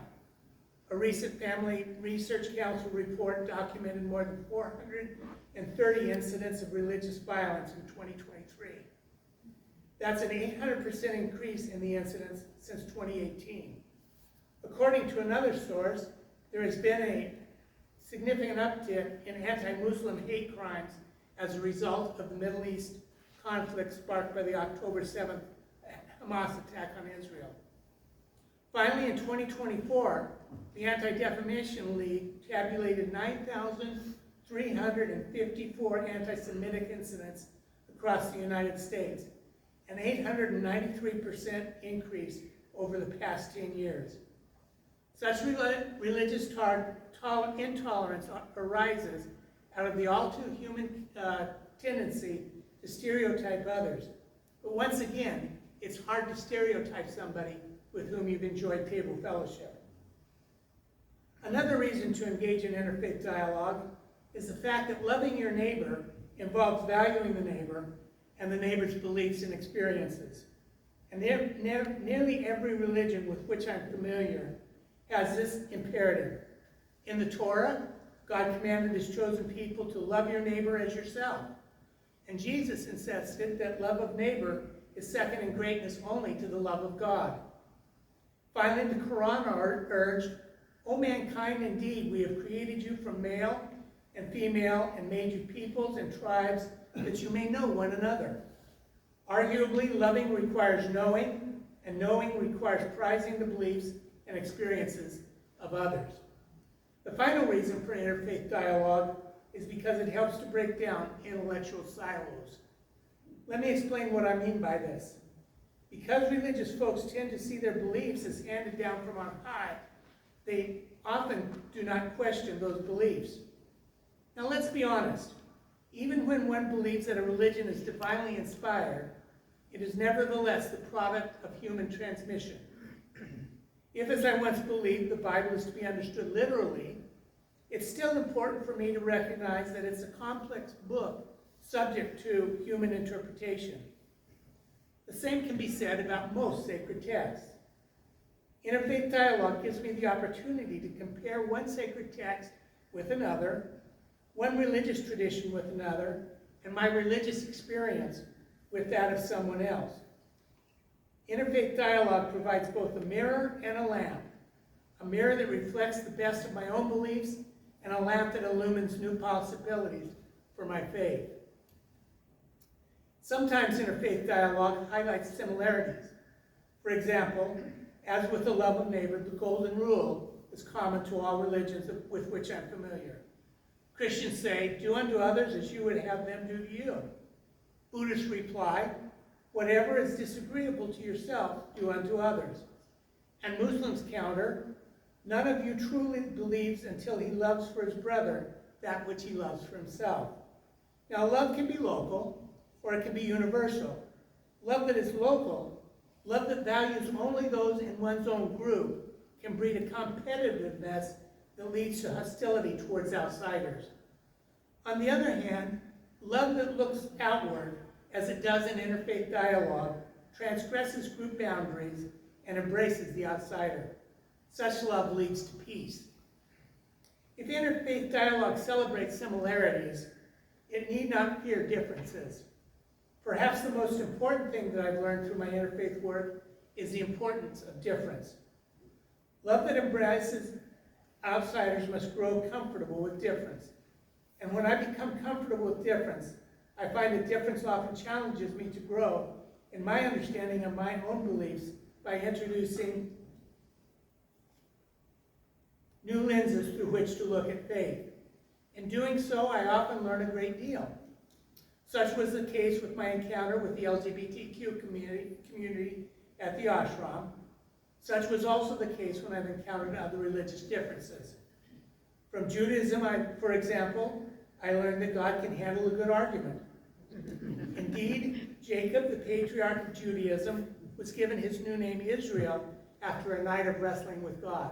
A recent Family Research Council report documented more than 430 incidents of religious violence in 2023. That's an 800% increase in the incidents since 2018. According to another source, there has been a significant uptick in anti-Muslim hate crimes as a result of the Middle East conflict sparked by the October 7th Hamas attack on Israel. Finally, in 2024, the Anti-Defamation League tabulated 9,354 anti-Semitic incidents across the United States, an 893% increase over the past 10 years. Such religious intolerance arises out of the all-too-human tendency to stereotype others. But once again, it's hard to stereotype somebody with whom you've enjoyed table fellowship. Another reason to engage in interfaith dialogue is the fact that loving your neighbor involves valuing the neighbor and the neighbor's beliefs and experiences. And nearly every religion with which I'm familiar has this imperative. In the Torah, God commanded his chosen people to love your neighbor as yourself. And Jesus insisted that love of neighbor is second in greatness only to the love of God. Finally, the Quran urged, "O mankind, indeed, we have created you from male and female and made you peoples and tribes that you may know one another." Arguably, loving requires knowing, and knowing requires prizing the beliefs and experiences of others. The final reason for interfaith dialogue is because it helps to break down intellectual silos. Let me explain what I mean by this. Because religious folks tend to see their beliefs as handed down from on high, they often do not question those beliefs. Now let's be honest. Even when one believes that a religion is divinely inspired, it is nevertheless the product of human transmission. If, as I once believed, the Bible is to be understood literally, it's still important for me to recognize that it's a complex book subject to human interpretation. The same can be said about most sacred texts. Interfaith dialogue gives me the opportunity to compare one sacred text with another, one religious tradition with another, and my religious experience with that of someone else. Interfaith dialogue provides both a mirror and a lamp that reflects the best of my own beliefs, and a lamp that illumines new possibilities for my faith. Sometimes interfaith dialogue highlights similarities. For example, as with the love of neighbor, the golden rule is common to all religions with which I'm familiar. Christians say, do unto others as you would have them do to you. Buddhists reply, whatever is disagreeable to yourself, do unto others. And Muslims counter, none of you truly believes until he loves for his brother that which he loves for himself. Now, love can be local, or it can be universal. Love that is local, love that values only those in one's own group, can breed a competitiveness that leads to hostility towards outsiders. On the other hand, love that looks outward, as it does in interfaith dialogue, transgresses group boundaries and embraces the outsider. Such love leads to peace. If interfaith dialogue celebrates similarities, it need not fear differences. Perhaps the most important thing that I've learned through my interfaith work is the importance of difference. Love that embraces outsiders must grow comfortable with difference. And when I become comfortable with difference, I find that difference often challenges me to grow in my understanding of my own beliefs by introducing new lenses through which to look at faith. In doing so, I often learn a great deal. Such was the case with my encounter with the LGBTQ community at the ashram. Such was also the case when I've encountered other religious differences. From Judaism, for example, I learned that God can handle a good argument. Indeed, Jacob, the patriarch of Judaism, was given his new name Israel after a night of wrestling with God.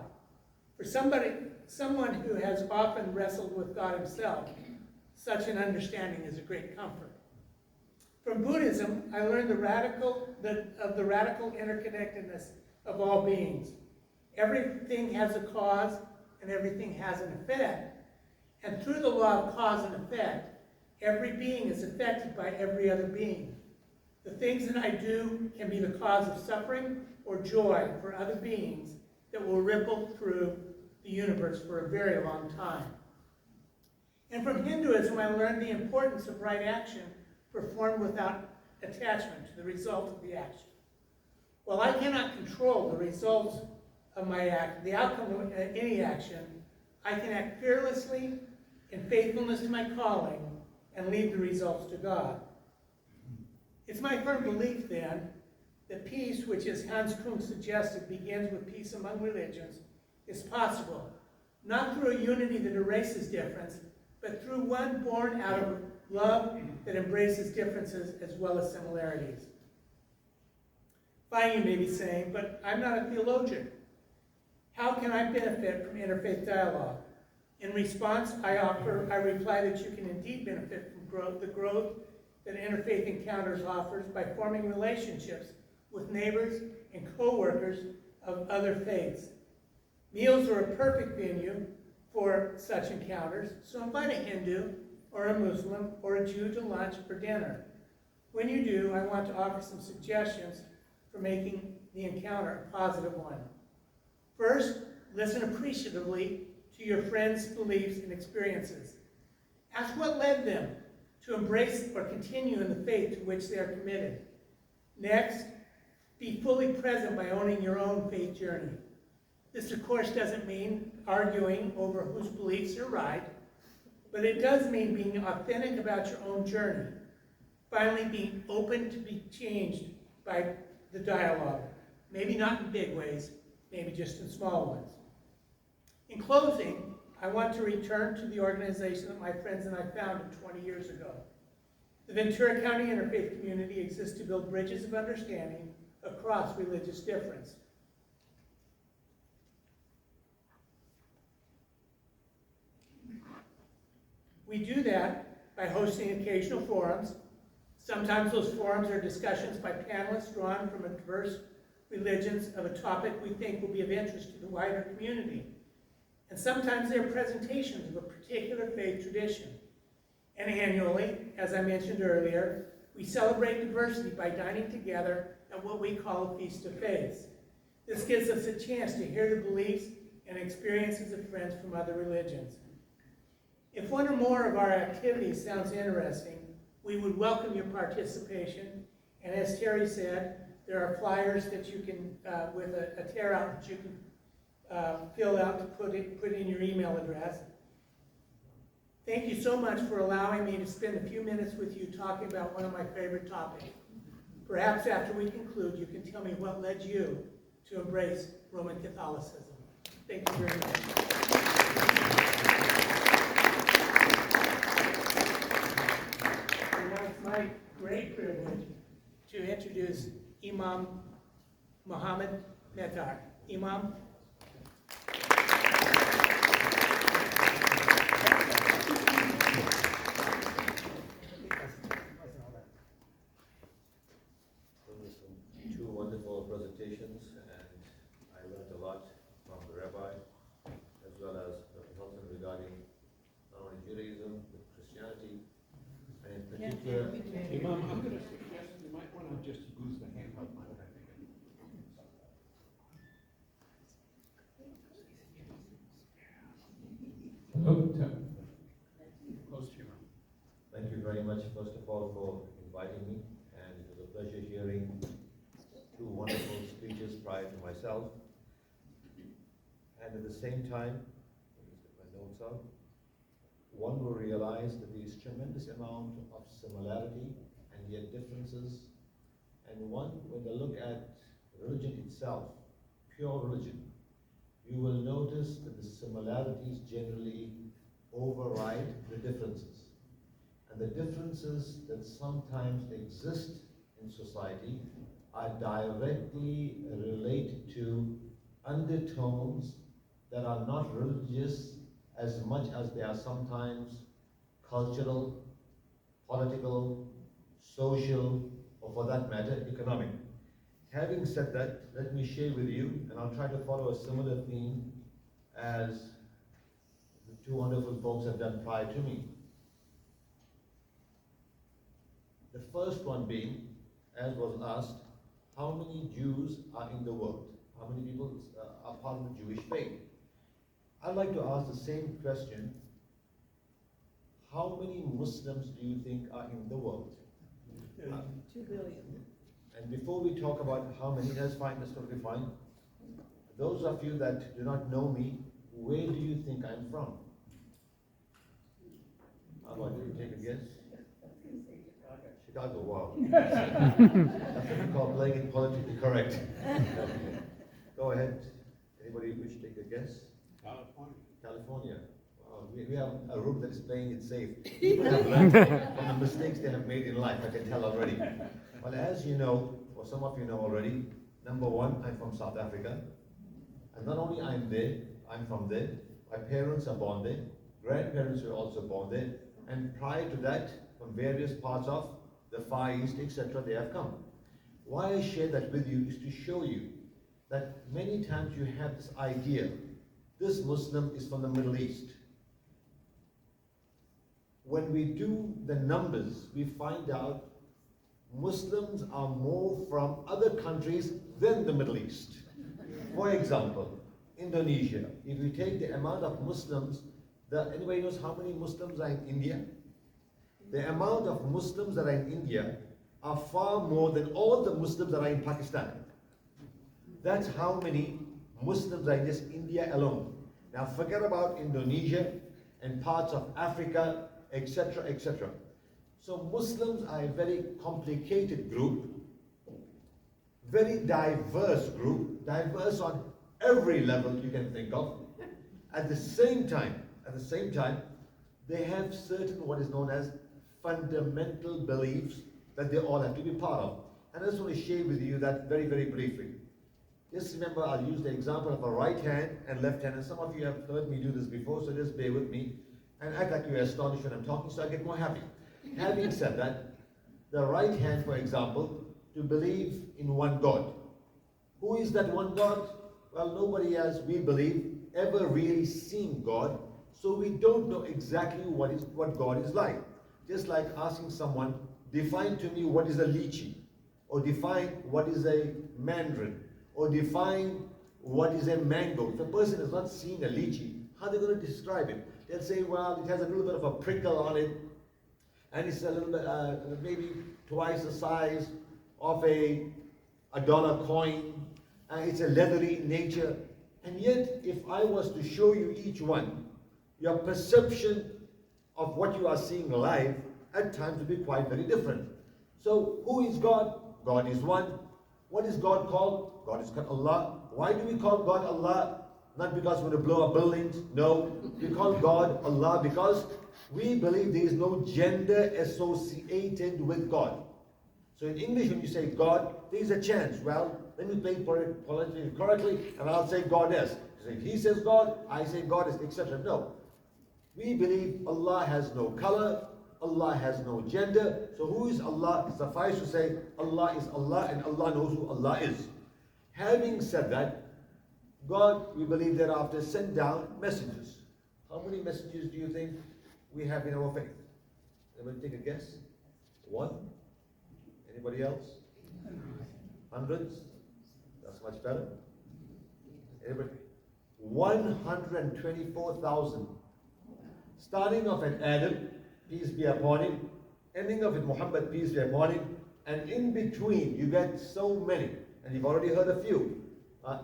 For someone who has often wrestled with God himself, such an understanding is a great comfort. From Buddhism, I learned the radical interconnectedness of all beings. Everything has a cause and everything has an effect. And through the law of cause and effect, every being is affected by every other being. The things that I do can be the cause of suffering or joy for other beings that will ripple through the universe for a very long time. And from Hinduism, I learned the importance of right action performed without attachment to the result of the action. While I cannot control the results of my act, the outcome of any action, I can act fearlessly in faithfulness to my calling and leave the results to God. It's my firm belief, then, that peace, which as Hans Kung suggested, begins with peace among religions, is possible, not through a unity that erases difference, but through one born out of love that embraces differences as well as similarities. Finally, you may be saying, but I'm not a theologian. How can I benefit from interfaith dialogue? In response, I reply that you can indeed benefit from the growth that interfaith encounters offers by forming relationships with neighbors and co-workers of other faiths. Meals are a perfect venue for such encounters, so invite a Hindu or a Muslim or a Jew to lunch or dinner. When you do, I want to offer some suggestions for making the encounter a positive one. First, listen appreciatively to your friends' beliefs and experiences. Ask what led them to embrace or continue in the faith to which they are committed. Next, Be fully present by owning your own faith journey. This, of course, doesn't mean arguing over whose beliefs are right, but it does mean being authentic about your own journey. Finally, being open to be changed by the dialogue. Maybe not in big ways, maybe just in small ones. In closing, I want to return to the organization that my friends and I founded 20 years ago. The Ventura County Interfaith Community exists to build bridges of understanding across religious difference. We do that by hosting occasional forums. Sometimes those forums are discussions by panelists drawn from diverse religions of a topic we think will be of interest to the wider community. And sometimes they're presentations of a particular faith tradition. And annually, as I mentioned earlier, we celebrate diversity by dining together at what we call a Feast of Faiths. This gives us a chance to hear the beliefs and experiences of friends from other religions. If one or more of our activities sounds interesting, we would welcome your participation. And as Terry said, there are flyers that you can, with a tear out that you can fill out to put in your email address. Thank you so much for allowing me to spend a few minutes with you talking about one of my favorite topics. Perhaps after we conclude, you can tell me what led you to embrace Roman Catholicism. Thank you very much. And now it's my great privilege to introduce Imam Muhammad Metar. Imam. Two wonderful presentations, and I learned a lot from the rabbi as well as Dr. Hilton regarding not only Judaism but Christianity, and in particular. Imam, I'm going to suggest you might want to just use the handheld mic. Close to your mouth. Thank you very much, first of all, for inviting me, and it was a pleasure hearing two wonderful speeches prior to myself. And at the same time, let me get my notes out, one will realize that there is tremendous amount of similarity and yet differences. And one, when they look at religion itself, pure religion, you will notice that the similarities generally override the differences. And the differences that sometimes exist in society are directly related to undertones that are not religious as much as they are sometimes cultural, political, social, or for that matter, economic. Having said that, let me share with you, and I'll try to follow a similar theme as the two wonderful folks have done prior to me. The first one being, as was asked, how many Jews are in the world? How many people are part of the Jewish faith? I'd like to ask the same question. How many Muslims do you think are in the world? 2 billion. And before we talk about how many, that's fine, that's totally fine. Those of you that do not know me, where do you think I'm from? How about you? Take a guess. Chicago, wow. That's what we call playing it politically correct. Go ahead. Anybody wish to take a guess? California. California. Wow. We have a room that is playing it safe. People have learned from the mistakes they have made in life, I can tell already. Well, as you know, or some of you know already, number one, I'm from South Africa. And not only I'm there, I'm from there. My parents are born there. Grandparents were also born there. And prior to that, from various parts of the Far East, etc., they have come. Why I share that with you is to show you that many times you have this idea, this Muslim is from the Middle East. When we do the numbers, we find out Muslims are more from other countries than the Middle East. For example, Indonesia. If you take the amount of Muslims, anybody knows how many Muslims are in India? The amount of Muslims that are in India are far more than all the Muslims that are in Pakistan. That's how many Muslims are in just India alone. Now forget about Indonesia and parts of Africa, etc., etc. So Muslims are a very complicated group, very diverse group, diverse on every level you can think of. At the same time, they have certain what is known as fundamental beliefs that they all have to be part of. And I just want to share with you that very, very briefly. Just remember, I'll use the example of a right hand and left hand, and some of you have heard me do this before, so just bear with me and act like you're astonished when I'm talking, so I get more happy. Having said that, the right hand, for example, to believe in one God. Who is that one God? Well, nobody has, we believe, ever really seen God, so we don't know exactly what God is like. Just like asking someone, define to me what is a lychee, or define what is a mandarin, or define what is a mango. If a person has not seen a lychee, how are they going to describe it? They'll say, well, it has a little bit of a prickle on it, and it's a little bit, maybe twice the size of a dollar coin, and it's a leathery nature. And yet, if I was to show you each one, your perception of what you are seeing live at times will be quite very different. So, who is God? God is one. What is God called? God is called Allah. Why do we call God Allah? Not because we're going to blow up buildings. No, we call God Allah because we believe there is no gender associated with God. So in English, when you say God, there is a chance. Well, let me play politically correctly, and I'll say Goddess. So if he says God, I say Goddess, etc. No. We believe Allah has no color, Allah has no gender. So who is Allah? Suffice to say, Allah is Allah, and Allah knows who Allah is. Having said that, God, we believe, thereafter sent down messages. How many messages do you think we have in our faith? Anybody take a guess? One? Anybody else? Hundreds? That's much better. Anybody? 124,000. Starting off at Adam, peace be upon him, ending off at Muhammad, peace be upon him, and in between you get so many, and you've already heard a few.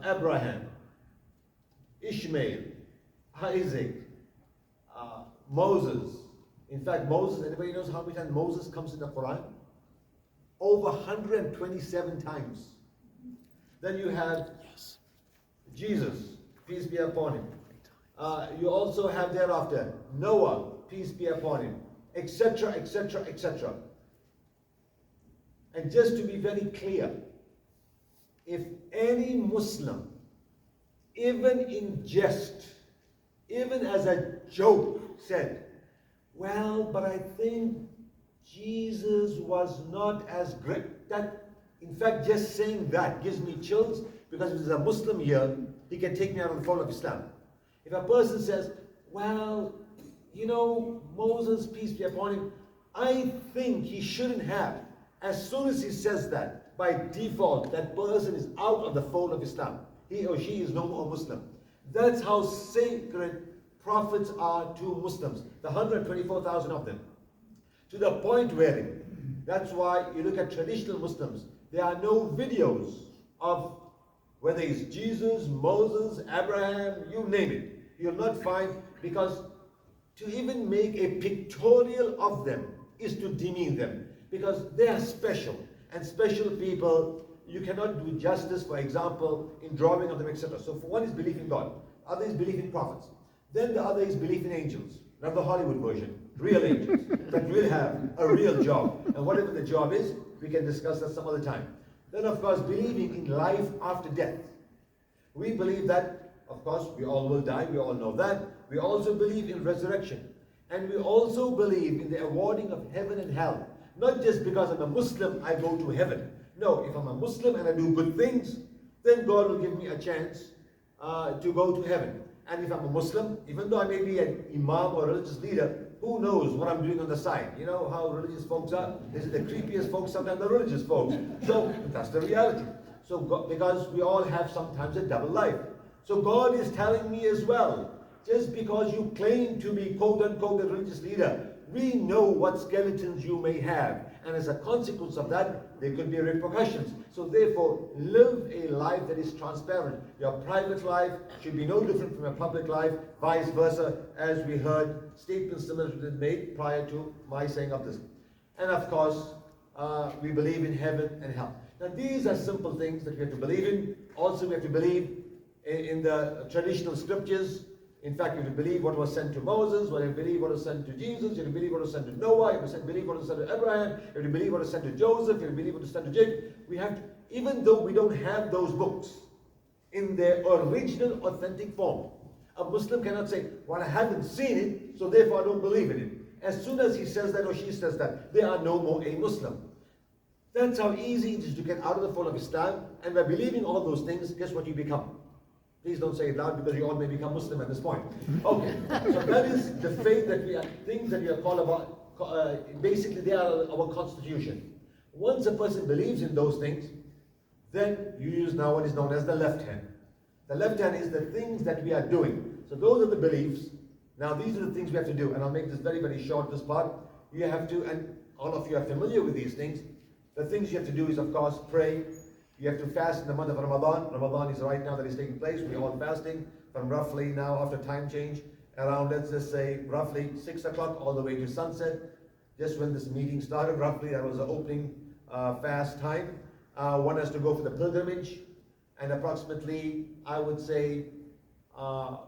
Abraham, Ishmael, Isaac, Moses. In fact, Moses, anybody knows how many times Moses comes in the Quran? Over 127 times. Then you have Jesus, peace be upon him. You also have thereafter Noah, peace be upon him, etc., etc., etc. And just to be very clear, if any Muslim, even in jest, even as a joke, said, well, but I think Jesus was not as great, that, in fact, just saying that gives me chills, because if there's a Muslim here, he can take me out of the fold of Islam. If a person says, well, you know, Moses, peace be upon him, I think he shouldn't have. As soon as he says that, by default, that person is out of the fold of Islam. He or she is no more Muslim. That's how sacred prophets are to Muslims, the 124,000 of them. To the point where, that's why you look at traditional Muslims, there are no videos of whether it's Jesus, Moses, Abraham, you name it. You'll not find, because to even make a pictorial of them is to demean them, because they are special, and special people, you cannot do justice, for example, in drawing of them, etc. So for one is belief in God, other is belief in prophets, then the other is belief in angels, not the Hollywood version, real angels that will have a real job, and whatever the job is, we can discuss that some other time. Then of course, believing in life after death. We believe that, of course, we all will die, we all know that. We also believe in resurrection, and we also believe in the awarding of heaven and hell. Not just because I'm a Muslim, I go to heaven. No, if I'm a Muslim and I do good things, then God will give me a chance to go to heaven. And if I'm a Muslim, even though I may be an imam or religious leader, who knows what I'm doing on the side? You know how religious folks are? This is the creepiest folks, sometimes the religious folks. So that's the reality. So God, because we all have sometimes a double life. So God is telling me as well, just because you claim to be quote unquote a religious leader, we know what skeletons you may have. And as a consequence of that, there could be repercussions. So therefore, live a life that is transparent. Your private life should be no different from your public life, vice versa, as we heard statements similar to that made prior to my saying of this. And of course, we believe in heaven and hell. Now these are simple things that we have to believe in. Also we have to believe in the traditional scriptures. In fact, you have to believe what was sent to Moses, you have to believe what was sent to Jesus, you have to believe what was sent to Noah, you have to believe what was sent to Abraham, you have to believe what was sent to Joseph, you have to believe what was sent to Jacob. We have to, even though we don't have those books in their original authentic form, a Muslim cannot say, well, I haven't seen it, so therefore I don't believe in it. As soon as he says that or she says that, they are no more a Muslim. That's how easy it is to get out of the fold of Islam, and by believing all those things, guess what you become? Please don't say it loud because you all may become Muslim at this point. Okay, so that is the faith that we are, things that we are called about, basically they are our constitution. Once a person believes in those things, then you use now what is known as the left hand. The left hand is the things that we are doing. So those are the beliefs. Now these are the things we have to do, and I'll make this very, very short, this part. You have to, and all of you are familiar with these things. The things you have to do is, of course, pray. You have to fast in the month of Ramadan. Ramadan is right now that is taking place. We're all fasting from roughly now after time change around, let's just say, roughly 6 o'clock all the way to sunset. Just when this meeting started, roughly, that was the opening fast time. One has to go for the pilgrimage, and approximately, I would say, 4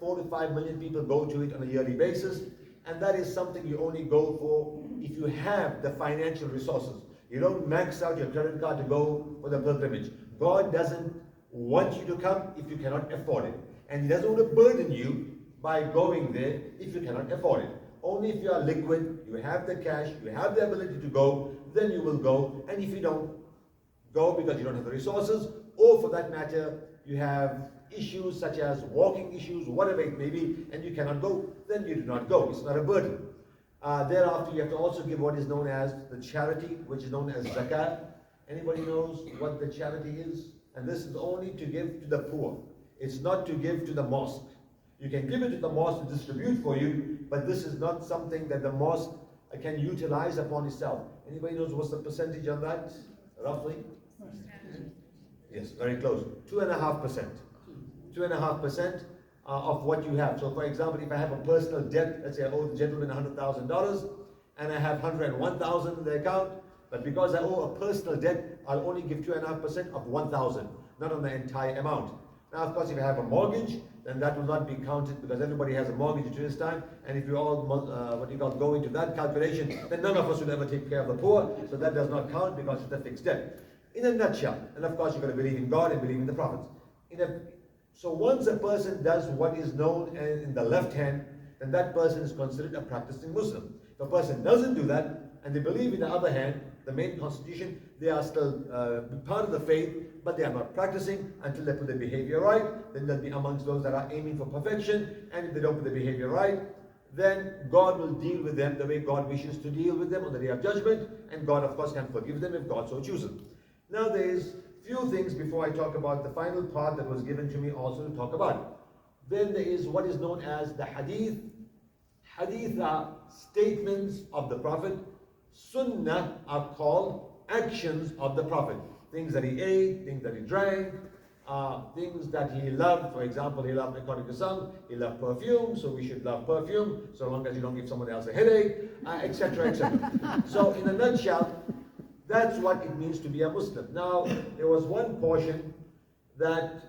to 5 million people go to it on a yearly basis. And that is something you only go for if you have the financial resources. You don't max out your credit card to go for the pilgrimage. God doesn't want you to come if you cannot afford it. And He doesn't want to burden you by going there if you cannot afford it. Only if you are liquid, you have the cash, you have the ability to go, then you will go. And if you don't go because you don't have the resources, or for that matter, you have issues such as walking issues, whatever it may be, and you cannot go, then you do not go. It's not a burden. Thereafter, you have to also give what is known as the charity, which is known as zakat. Anybody knows what the charity is? And this is only to give to the poor. It's not to give to the mosque. You can give it to the mosque to distribute for you, but this is not something that the mosque can utilize upon itself. Anybody knows what's the percentage on that, roughly? Yes, very close. 2.5%. 2.5% of what you have. So for example, if I have a personal debt, let's say I owe the gentleman $100,000 and I have $101,000 in the account, but because I owe a personal debt, I'll only give 2.5% of 1,000, not on the entire amount. Now of course if I have a mortgage, then that will not be counted because everybody has a mortgage to this time, and if you all go into that calculation, then none of us will ever take care of the poor, so that does not count because it's a fixed debt. In a nutshell, and of course you've got to believe in God and believe in the prophets. So once a person does what is known in the left hand, then that person is considered a practicing Muslim. If a person doesn't do that, and they believe in the other hand, the main constitution, they are still part of the faith, but they are not practicing until they put their behavior right. Then they'll be amongst those that are aiming for perfection, and if they don't put their behavior right, then God will deal with them the way God wishes to deal with them on the day of judgment, and God of course can forgive them if God so chooses. Now there is few things before I talk about the final part that was given to me also to talk about. Then there is what is known as the hadith. Hadith are statements of the Prophet. Sunnah are called actions of the Prophet. Things that he ate, things that he drank, things that he loved. For example, he loved, according to some, he loved perfume, so we should love perfume, so long as you don't give someone else a headache, etc., etc. So in a nutshell, that's what it means to be a Muslim. Now, there was one portion that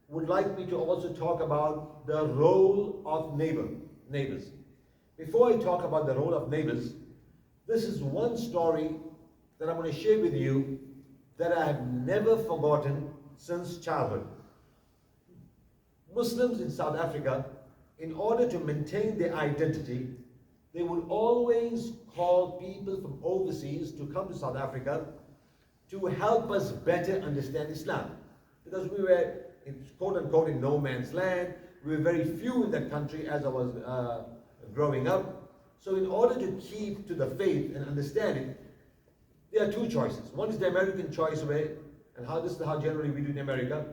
would like me to also talk about the role of neighbors. Before I talk about the role of neighbors, this is one story that I'm going to share with you that I have never forgotten since childhood. Muslims in South Africa, in order to maintain their identity, they would always call people from overseas to come to South Africa to help us better understand Islam. Because we were, quote unquote, in no man's land. We were very few in that country as I was growing up. So in order to keep to the faith and understand it, there are two choices. One is the American choice way, and this is how generally we do in America.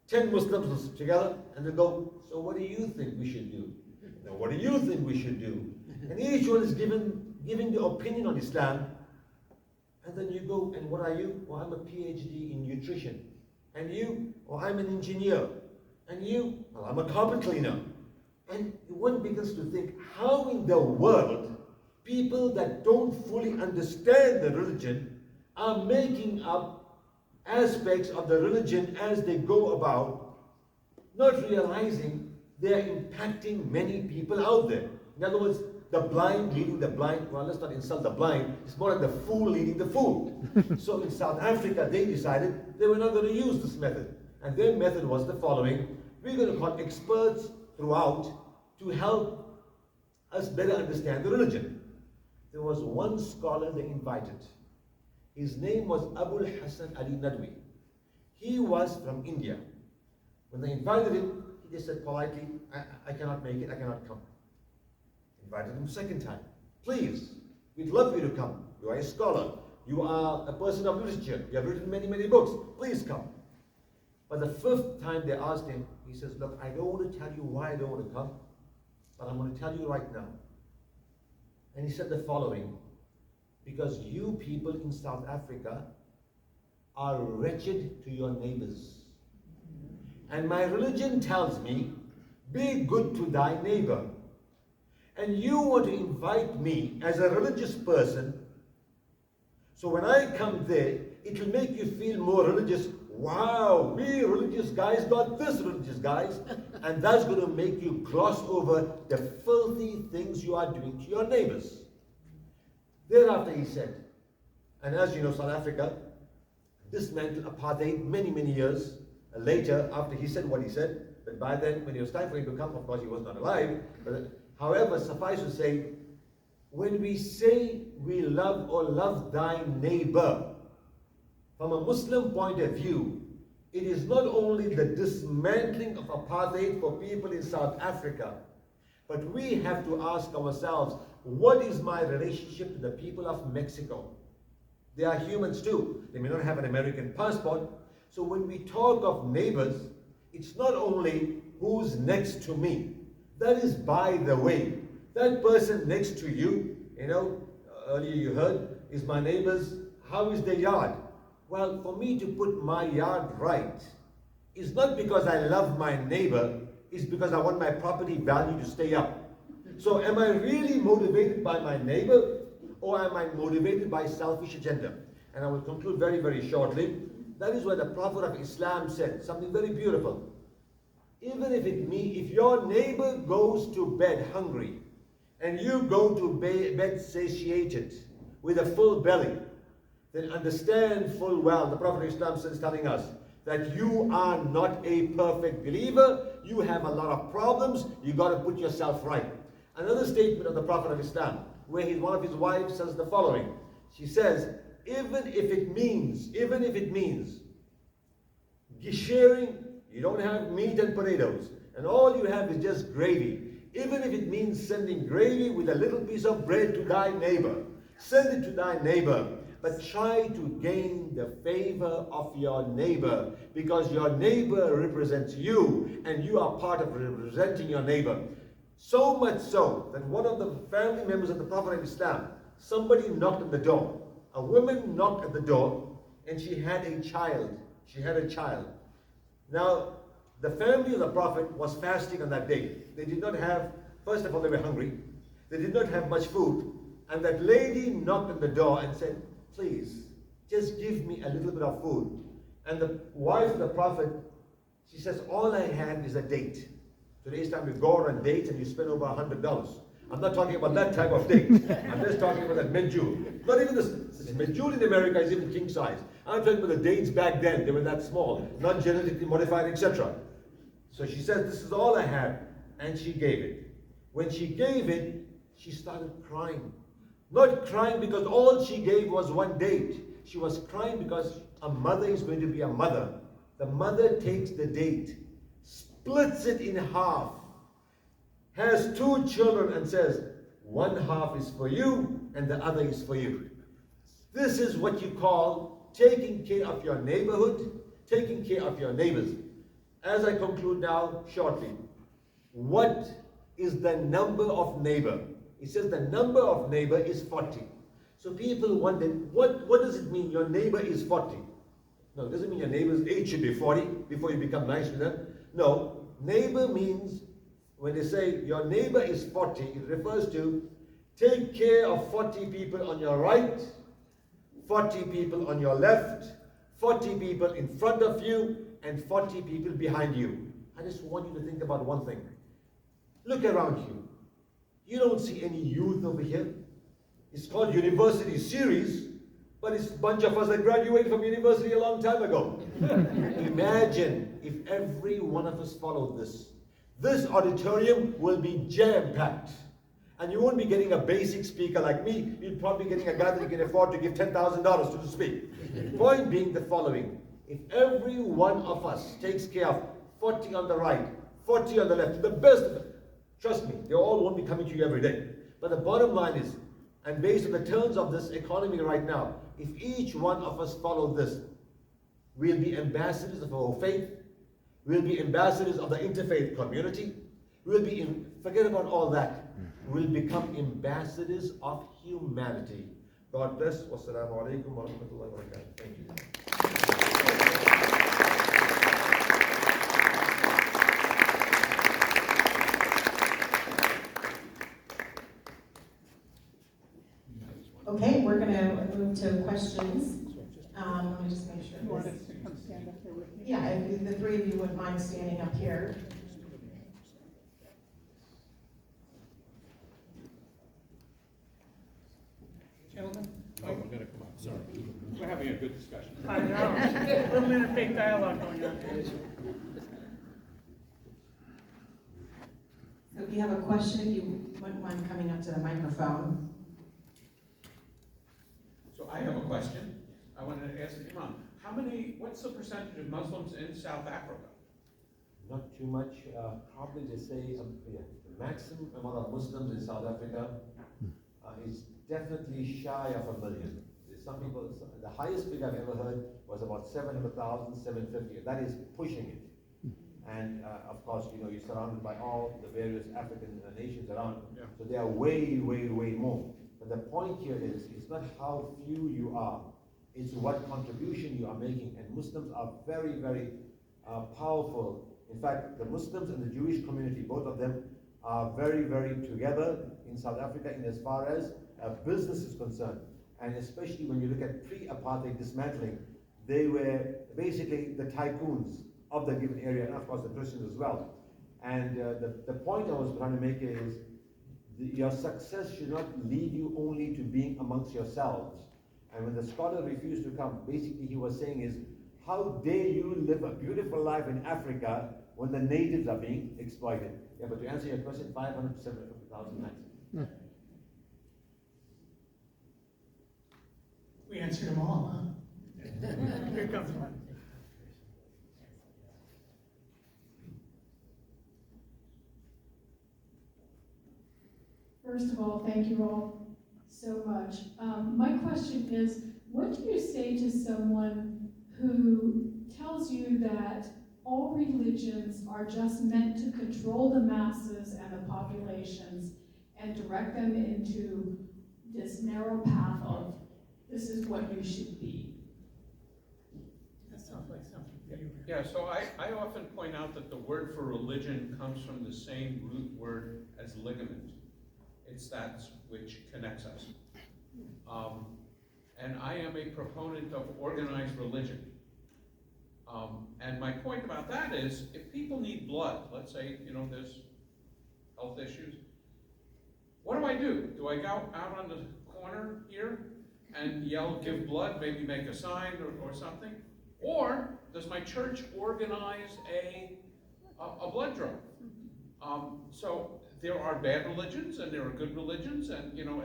10 Muslims will sit together and they go, so what do you think we should do? Now, what do you think we should do? And each one is giving the opinion on Islam And then you go, and what are you? Well, I'm a PhD in nutrition. And you? Well, I'm an engineer. And you? Well, I'm a carpet cleaner. And one begins to think, how in the world people that don't fully understand the religion are making up aspects of the religion as they go about, not realizing they're impacting many people out there. In other words, the blind leading the blind. Well, let's not insult the blind. It's more like the fool leading the fool. So in South Africa, they decided they were not going to use this method. And their method was the following. We're going to call experts throughout to help us better understand the religion. There was one scholar they invited. His name was Abul Hassan Ali Nadwi. He was from India. When they invited him, he just said politely, I cannot make it, I cannot come. Invited him second time. Please, we'd love you to come. You are a scholar. You are a person of literature. You have written many, many books. Please come. But the fifth time they asked him, he says, look, I don't want to tell you why I don't want to come, but I'm going to tell you right now. And he said the following, because you people in South Africa are wretched to your neighbors. And my religion tells me, be good to thy neighbor. And you want to invite me as a religious person, so when I come there, it will make you feel more religious. Wow, we religious guys got this religious guys. And that's going to make you gloss over the filthy things you are doing to your neighbors. Thereafter he said, and as you know, South Africa dismantled apartheid many, many years later after he said what he said. But by then, when it was time for him to come, of course he was not alive. But, however, suffice to say, when we say we love or love thy neighbor, from a Muslim point of view, it is not only the dismantling of apartheid for people in South Africa, but we have to ask ourselves, what is my relationship to the people of Mexico? They are humans too. They may not have an American passport. So when we talk of neighbors, it's not only who's next to me. That is by the way. That person next to you, earlier you heard, is my neighbor's, how is their yard? Well, for me to put my yard right is not because I love my neighbor, it's because I want my property value to stay up. So am I really motivated by my neighbor, or am I motivated by selfish agenda? And I will conclude very, very shortly. That is where the Prophet of Islam said something very beautiful. Even if your neighbor goes to bed hungry, and you go to bed satiated, with a full belly, then understand full well, the Prophet of Islam is telling us, that you are not a perfect believer, you have a lot of problems, you got to put yourself right. Another statement of the Prophet of Islam, where one of his wives says the following. She says, even if it means sharing, you don't have meat and potatoes, and all you have is just gravy. Even if it means sending gravy with a little piece of bread to thy neighbor, send it to thy neighbor, but try to gain the favor of your neighbor, because your neighbor represents you, and you are part of representing your neighbor. So much so that one of the family members of the Prophet of Islam, somebody knocked at the door. A woman knocked at the door, and she had a child. Now, the family of the Prophet was fasting on that day. They did not have, first of all, they were hungry. They did not have much food. And that lady knocked at the door and said, please, just give me a little bit of food. And the wife of the Prophet, she says, all I have is a date. Today's time you go on dates and you spend over $100. I'm not talking about that type of date. I'm just talking about that medjool. Not even this medjool in America is even king size. I'm talking about the dates back then. They were that small, not genetically modified, etc. So she said, this is all I have. And she gave it. When she gave it, she started crying. Not crying because all she gave was one date. She was crying because a mother is going to be a mother. The mother takes the date, splits it in half, has 2 children and says, one half is for you and the other is for you. This is what you call taking care of your neighborhood, taking care of your neighbors. As I conclude now shortly, what is the number of neighbor? It says the number of neighbor is 40. So people wonder, what does it mean your neighbor is 40? No, it doesn't mean your neighbor's age should be 40 before you become nice with them. No, neighbor means, when they say your neighbor is 40, it refers to take care of 40 people on your right, 40 people on your left, 40 people in front of you, and 40 people behind you. I just want you to think about one thing. Look around you. You don't see any youth over here. It's called University Series, but it's a bunch of us that graduated from university a long time ago. Imagine if every one of us followed this. This auditorium will be jam-packed. And you won't be getting a basic speaker like me. You'll probably be getting a guy that you can afford to give $10,000 to speak. Point being the following. If every one of us takes care of 40 on the right, 40 on the left, the best of them, trust me, they all won't be coming to you every day. But the bottom line is, and based on the terms of this economy right now, if each one of us follow this, we'll be ambassadors of our faith, we'll be ambassadors of the interfaith community, we'll be, forget about all that, we'll become ambassadors of humanity. God bless. Wassalamu alaikum wa rahmatullahi wa barakatuh. Thank you. Okay, we're gonna move to questions. Let me just make sure. You want this- us to come stand up here with me? Yeah, if the three of you wouldn't mind standing up here. Gentlemen? Oh, we're gonna come up, sorry. We're having a good discussion. I know. A little interfaith dialogue going on here. So if you have a question, if you wouldn't mind coming up to the microphone. So I have a question. I wanted to ask the Imam, what's the percentage of Muslims in South Africa? Not too much. Probably they say the maximum amount of Muslims in South Africa is definitely shy of 1 million. Some people, the highest figure I've ever heard was about 700,000, 750. That is pushing it. And of course, you know, you're surrounded by all the various African nations around. Yeah. So there are way, way, way more. But the point here is, it's not how few you are, it's what contribution you are making. And Muslims are very, very powerful. In fact, the Muslims and the Jewish community, both of them, are very, very together in South Africa in as far as business is concerned. And especially when you look at pre-apartheid dismantling, they were basically the tycoons of the given area, and of course the Christians as well. And the point I was trying to make is, your success should not lead you only to being amongst yourselves. And when the scholar refused to come, basically he was saying is, how dare you live a beautiful life in Africa when the natives are being exploited? Yeah, but to answer your question, 500 to 750,000 maximum. We answered them all, huh? Here comes one. First of all, thank you all so much. My question is, what do you say to someone who tells you that all religions are just meant to control the masses and the populations and direct them into this narrow path of this is what you should be? That sounds like something for you. Yeah, so I often point out that the word for religion comes from the same root word as ligament. It's that which connects us. And I am a proponent of organized religion. And my point about that is, if people need blood, let's say, you know, there's health issues, what do? Do I go out on the corner here and yell, give blood, maybe make a sign or something? Or does my church organize a blood drive? So there are bad religions and there are good religions, and you know,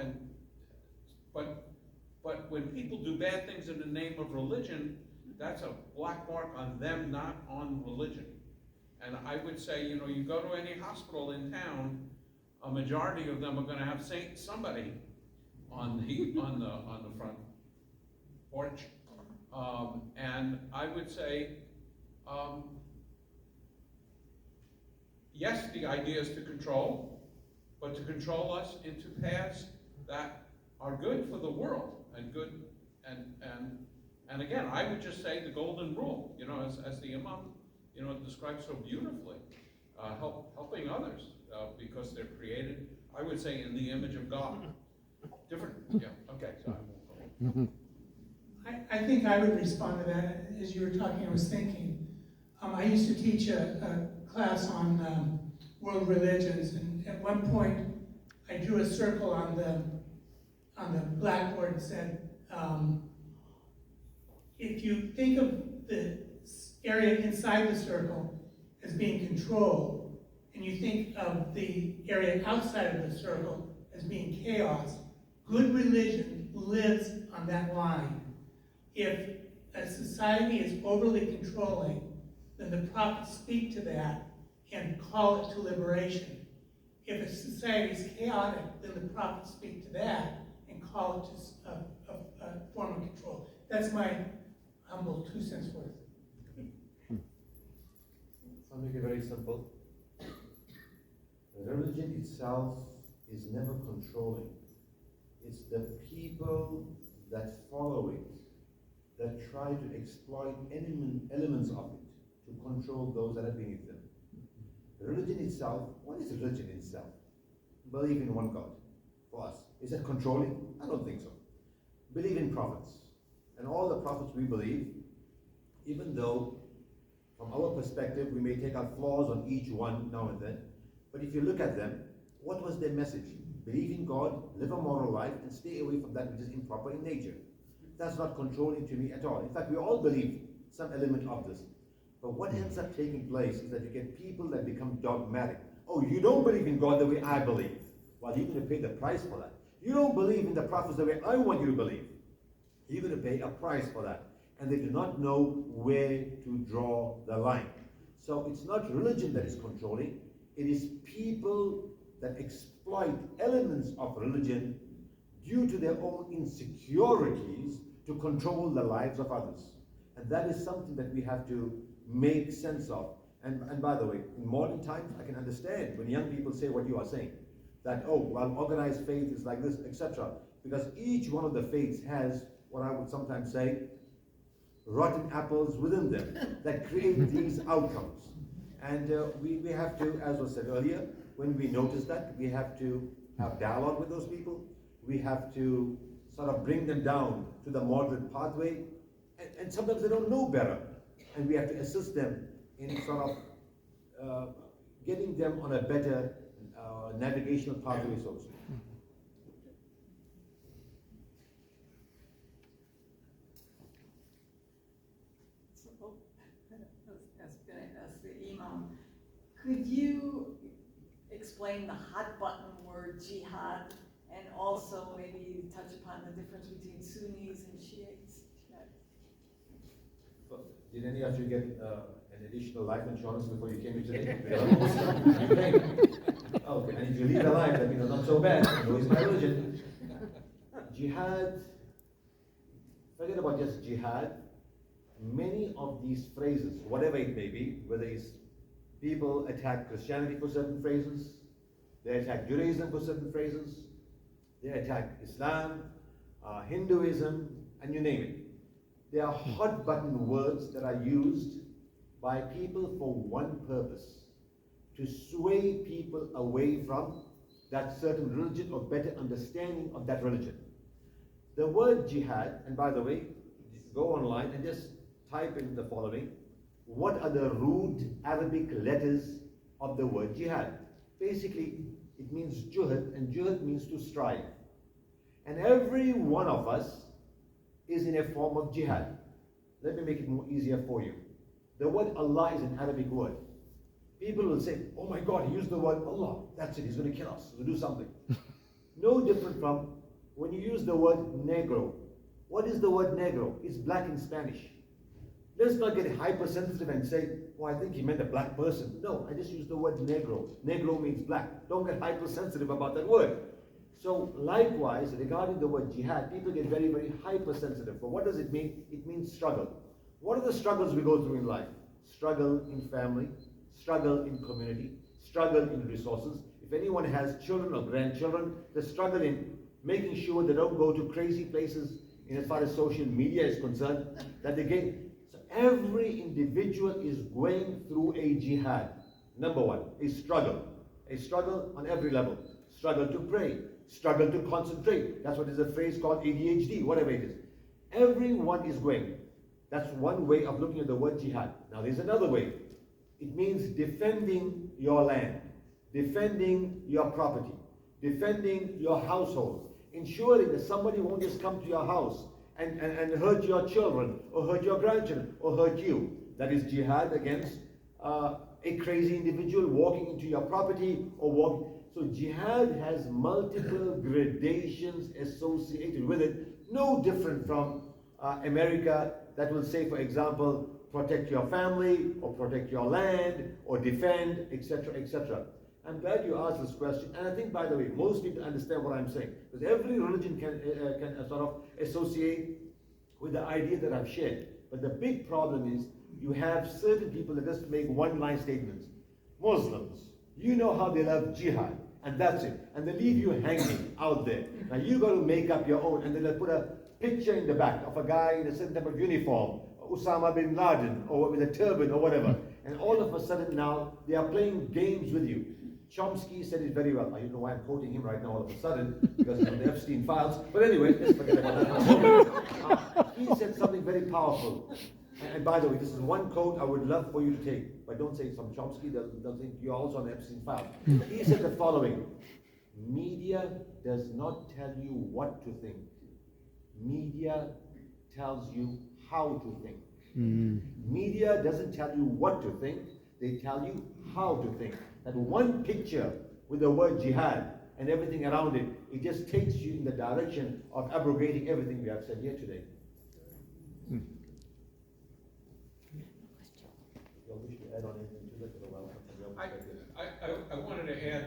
but when people do bad things in the name of religion, that's a black mark on them, not on religion. And I would say, you know, you go to any hospital in town, a majority of them are going to have somebody on the front porch. And I would say, yes, the idea is to control, but to control us into paths that are good for the world. and good, and again, I would just say the golden rule, as the Imam, describes so beautifully, helping others, because they're created, I would say, in the image of God. Different, okay, so I won't go. I think I would respond to that. As you were talking, I was thinking, I used to teach a class on world religions, and at one point I drew a circle on the blackboard and said, if you think of the area inside the circle as being controlled, and you think of the area outside of the circle as being chaos, good religion lives on that line. If a society is overly controlling, then the prophets speak to that and call it to liberation. If a society is chaotic, then the prophets speak to that and call it to a form of control. That's my humble 2 cents worth. I'll make it very simple. Religion itself is never controlling. It's the people that follow it that try to exploit elements of it to control those that are beneath them. Religion itself, what is religion itself? Believe in one God. For us, is it controlling? I don't think so. Believe in prophets. And all the prophets we believe, even though from our perspective we may take out flaws on each one now and then, but if you look at them, what was their message? Believe in God, live a moral life, and stay away from that which is improper in nature. That's not controlling to me at all. In fact, we all believe some element of this. But what ends up taking place is that you get people that become dogmatic. Oh, you don't believe in God the way I believe. Well, you're going to pay the price for that. You don't believe in the prophets the way I want you to believe. You're going to pay a price for that. And they do not know where to draw the line. So it's not religion that is controlling. It is people that exploit elements of religion due to their own insecurities to control the lives of others. And that is something that we have to make sense of. And by the way, in modern times, I can understand when young people say what you are saying, that, oh, well, organized faith is like this, etc. Because each one of the faiths has what I would sometimes say, rotten apples within them that create these outcomes. And we have to, as was said earlier, when we notice that, we have to have dialogue with those people. We have to sort of bring them down to the moderate pathway. And sometimes they don't know better. And we have to assist them in sort of getting them on a better navigational pathway, so to speak. As the Imam, could you explain the hot button word jihad, and also maybe touch upon the difference between Sunnis and Shiites? Did any of you get an additional life insurance before you came here today? You came. Okay, and if you lead a life, then not so bad. No, it's my religion. Jihad, forget about just jihad. Many of these phrases, whatever it may be, whether it's people attack Christianity for certain phrases, they attack Judaism for certain phrases, they attack Islam, Hinduism, and you name it. They are hot button words that are used by people for one purpose, to sway people away from that certain religion or better understanding of that religion. The word jihad, and by the way, go online and just type in the following. What are the root Arabic letters of the word jihad? Basically, it means juhad, and juhad means to strive. And every one of us is in a form of jihad. Let me make it more easier for you. The word Allah is an Arabic word. People will say, oh my God, he used the word Allah. That's it, he's going to kill us, he'll do something. No different from when you use the word negro. What is the word negro? It's black in Spanish. Let's not get hypersensitive and say, oh, I think he meant a black person. No, I just used the word negro. Negro means black. Don't get hypersensitive about that word. So likewise, regarding the word jihad, people get very, very hypersensitive. But what does it mean? It means struggle. What are the struggles we go through in life? Struggle in family, struggle in community, struggle in resources. If anyone has children or grandchildren, the struggle in making sure they don't go to crazy places in as far as social media is concerned, that they gain. So every individual is going through a jihad. Number one, a struggle on every level. Struggle to pray, struggle to concentrate. That's what is a phrase called ADHD, whatever it is. Everyone is going. That's one way of looking at the word jihad. Now there's another way. It means defending your land, defending your property, defending your household, ensuring that somebody won't just come to your house and hurt your children, or hurt your grandchildren, or hurt you. That is jihad against a crazy individual walking into your property or walking. So jihad has multiple gradations associated with it, no different from America that will say, for example, protect your family, or protect your land, or defend, etc., etc. I'm glad you asked this question, and I think, by the way, most people understand what I'm saying, because every religion can sort of associate with the idea that I've shared. But the big problem is you have certain people that just make one-line statements. Muslims, you know how they love jihad, and that's it. And they leave you hanging out there. Now you got to make up your own, and then they put a picture in the back of a guy in a certain type of uniform, Osama bin Laden, or with a turban, or whatever. And all of a sudden now, they are playing games with you. Chomsky said it very well. I don't know why I'm quoting him right now all of a sudden, because it's on the Epstein files. But anyway, let's forget about that. He said something very powerful. And by the way, this is one quote I would love for you to take, but don't say it's from Chomsky, they'll think you're also on the Epstein file. He said the following: media does not tell you what to think. Media tells you how to think. Media doesn't tell you what to think, they tell you how to think. That one picture with the word jihad and everything around it, it just takes you in the direction of abrogating everything we have said here today. I wanted to add,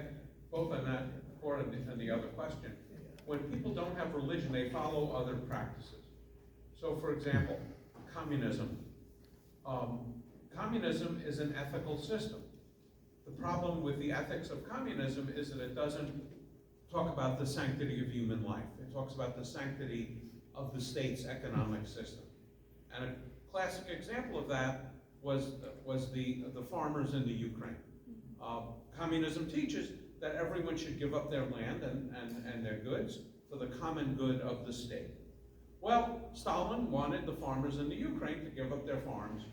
both on that or on the other question. When people don't have religion, they follow other practices. So, for example, communism. Communism is an ethical system. The problem with the ethics of communism is that it doesn't talk about the sanctity of human life. It talks about the sanctity of the state's economic system. And a classic example of that was the farmers in the Ukraine. Communism teaches that everyone should give up their land and their goods for the common good of the state. Well, Stalin wanted the farmers in the Ukraine to give up their farms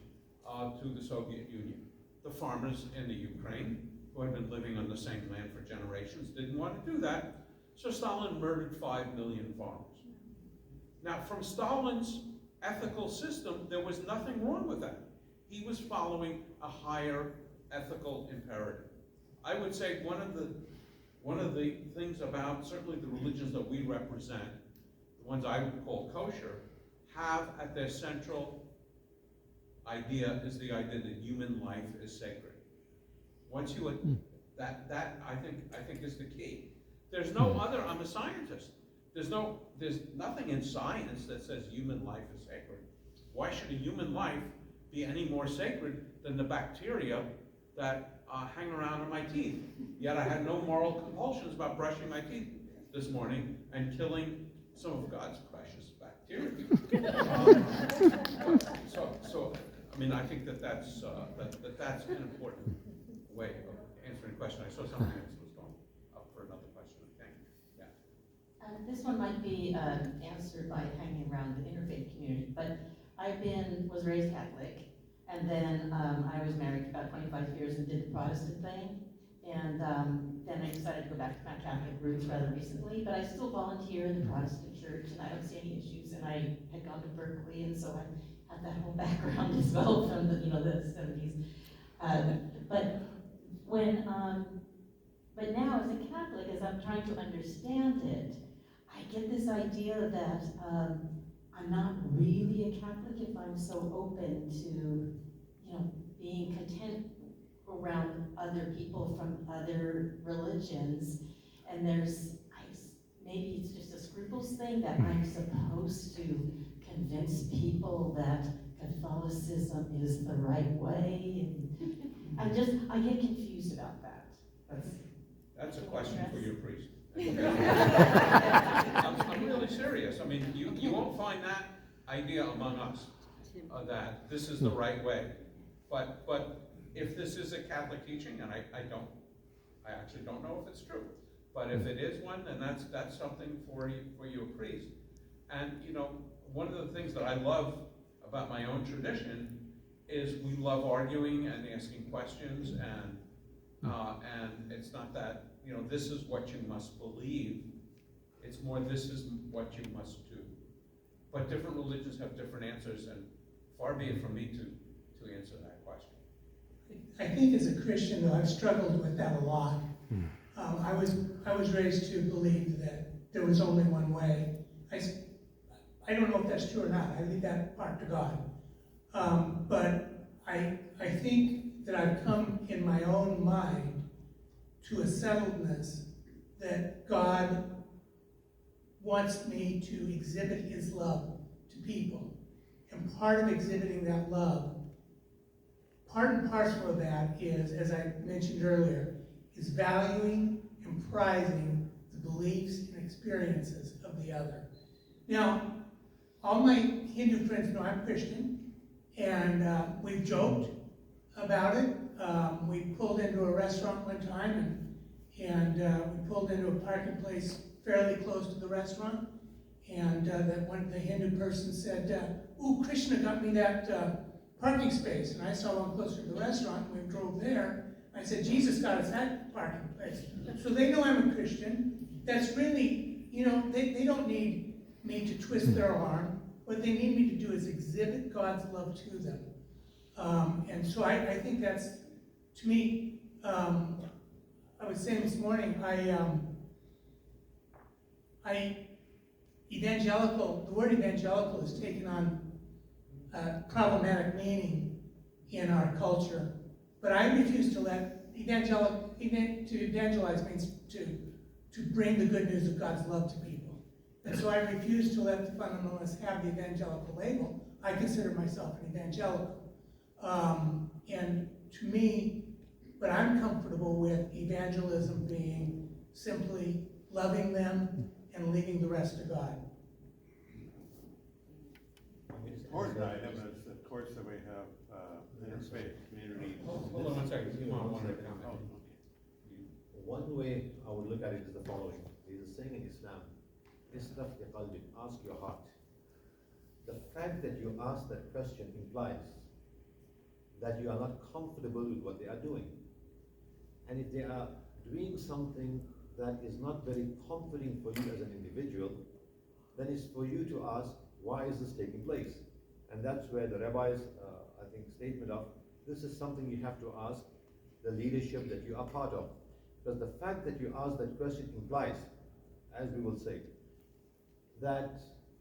to the Soviet Union. The farmers in the Ukraine, who had been living on the same land for generations, didn't want to do that, so Stalin murdered 5 million farmers. Now, from Stalin's ethical system, there was nothing wrong with that. He was following a higher ethical imperative. I would say one of the things about certainly the religions that we represent, the ones I would call kosher, have at their central idea is the idea that human life is sacred. Once you that I think is the key. There's no other. I'm a scientist. There's nothing in science that says human life is sacred. Why should a human life be any more sacred than the bacteria that hang around in my teeth? Yet I had no moral compulsions about brushing my teeth this morning and killing some of God's precious bacteria. So I mean, I think that's an important way of answering the question. I saw something else was going up for another question. Thank you. Yeah. This one might be answered by hanging around the interfaith community, but I was raised Catholic, and then I was married for about 25 years and did the Protestant thing, and then I decided to go back to my Catholic roots rather recently, but I still volunteer in the Protestant church, and I don't see any issues, and I had gone to Berkeley, and so I had that whole background as well from the 70s. But now as a Catholic, as I'm trying to understand it, I get this idea that I'm not really a Catholic if I'm so open to, being content around other people from other religions, and maybe it's just a scruples thing that I'm supposed to convince people that Catholicism is the right way, and I get confused about that. That's a question for your priest. I'm really serious. I mean, you won't find that idea among us, that this is the right way. But if this is a Catholic teaching, and I actually don't know if it's true, but if it is one, then that's something for you, a priest. And you know, one of the things that I love about my own tradition is we love arguing and asking questions, and it's not that, you know, this is what you must believe. It's more, this is what you must do. But different religions have different answers, and far be it from me to answer that question. I think as a Christian, though, I've struggled with that a lot. I was raised to believe that there was only one way. I don't know if that's true or not. I leave that part to God. But I think that I've come in my own mind to a settledness that God wants me to exhibit his love to people. And part of exhibiting that love, part and parcel of that is, as I mentioned earlier, is valuing and prizing the beliefs and experiences of the other. Now, all my Hindu friends know I'm Christian, and we've joked about it. We pulled into a restaurant one time, and we pulled into a parking place fairly close to the restaurant, and the Hindu person said, "Ooh, Krishna got me that parking space." And I saw one closer to the restaurant, and we drove there. I said, "Jesus got us that parking place." So they know I'm a Christian. That's really, you know, they don't need me to twist their arm. What they need me to do is exhibit God's love to them. And so I think that's, to me, I was saying this morning, the word evangelical has taken on problematic meaning in our culture. But I refuse to let to evangelize means to bring the good news of God's love to people. And so I refuse to let the fundamentalists have the evangelical label. I consider myself an evangelical. And to me, but I'm comfortable with evangelism being simply loving them and leaving the rest to God. Important item is, of course, that we have interfaith community. Hold on one second. Come on, one more comment. One way I would look at it is the following. There is a saying in Islam, "Istafti qalbik," ask your heart. The fact that you ask that question implies that you are not comfortable with what they are doing. And if they are doing something that is not very comforting for you as an individual, then it's for you to ask, why is this taking place? And that's where the rabbi's, I think, statement of, this is something you have to ask the leadership that you are part of. Because the fact that you ask that question implies, as we will say, that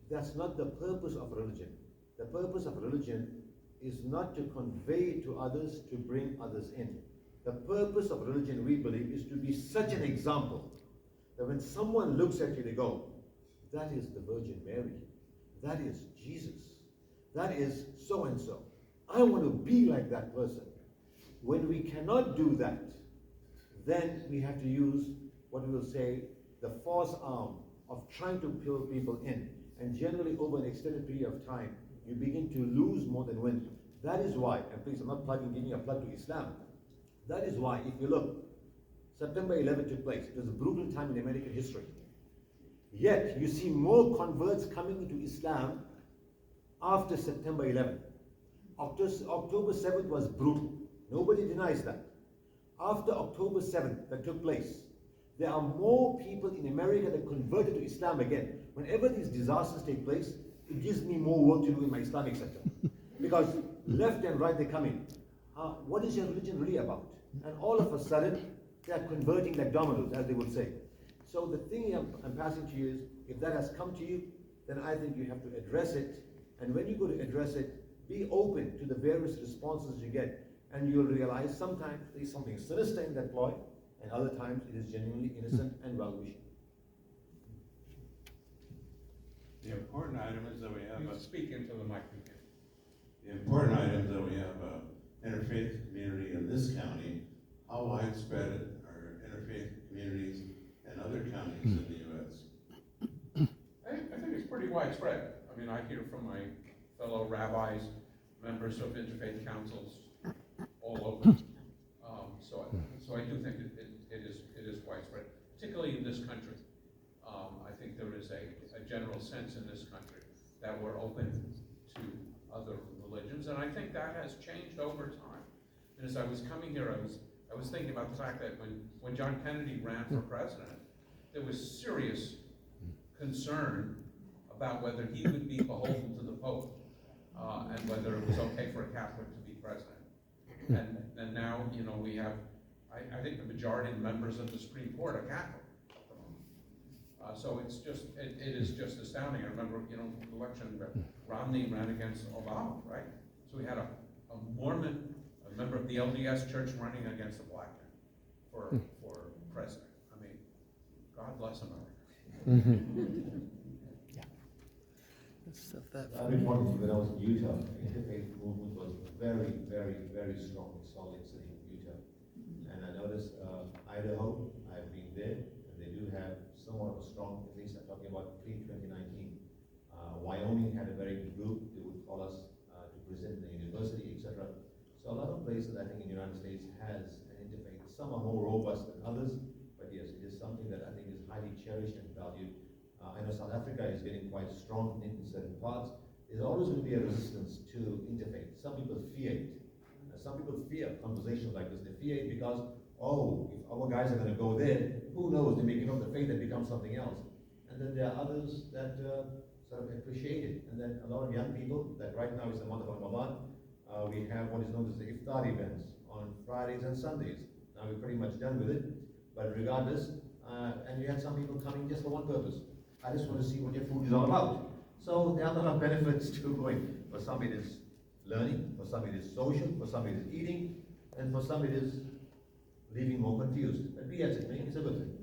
that's not the purpose of religion. The purpose of religion is not to convey to others, to bring others in. The purpose of religion, we believe, is to be such an example that when someone looks at you, they go, that is the Virgin Mary. That is Jesus. That is so-and-so. I want to be like that person. When we cannot do that, then we have to use what we will say the false arm of trying to pull people in. And generally over an extended period of time, you begin to lose more than win. That is why, and please, I'm not giving a plug to Islam. That is why, if you look, September 11 took place. It was a brutal time in American history. Yet, you see more converts coming into Islam after September 11. October 7th was brutal. Nobody denies that. After October 7th that took place, there are more people in America that converted to Islam again. Whenever these disasters take place, it gives me more work to do in my Islamic sector. Because left and right they come in. What is your religion really about? And all of a sudden, they are converting like dominoes, as they would say. So the thing I'm passing to you is, if that has come to you, then I think you have to address it. And when you go to address it, be open to the various responses you get. And you'll realize sometimes there's something sinister in that ploy, and other times it is genuinely innocent and well-wishing. The important item is that we have Speak into the mic. the important item is that we have interfaith community in this county. How widespread are interfaith communities in other counties? widespread. I mean, I hear from my fellow rabbis, members of interfaith councils all over. So I do think it is widespread, particularly in this country. I think there is a general sense in this country that we're open to other religions, and I think that has changed over time. And as I was coming here, I was thinking about the fact that when John Kennedy ran for president, there was serious concern about whether he would be beholden to the Pope, and whether it was okay for a Catholic to be president. And now, you know, we have, I think the majority of the members of the Supreme Court are Catholic at the moment. So it's just, it is just astounding. I remember, you know, the election, Romney ran against Obama, right? So we had a Mormon, a member of the LDS Church running against a black man for president. I mean, God bless America. I've been wondering, when I was in Utah, the interfaith movement was very, very, very strong in Salt Lake City, Utah. And I noticed Idaho, I've been there, and they do have somewhat of a strong, at least I'm talking about pre-2019. Wyoming had a very good group. They would call us to present in the university, etc. So a lot of places, I think, in the United States has an interfaith. Some are more robust than others, but yes, it is something that I think is highly cherished and valued. I know South Africa is getting quite strong in certain parts. There's always going to be a resistance to interfaith. Some people fear it. Some people fear conversations like this. They fear it because, oh, if our guys are going to go there, who knows, they may give up the faith and become something else. And then there are others that sort of appreciate it. And then a lot of young people, that right now is the month of Ramadan, we have what is known as the iftar events on Fridays and Sundays. Now we're pretty much done with it, but regardless, and we had some people coming just for one purpose. I just want to see what your food is all about. So there are a lot of benefits to going. For some it is learning, for some it is social, for some it is eating, and for some it is leaving more confused. But be as it may, it's a good thing.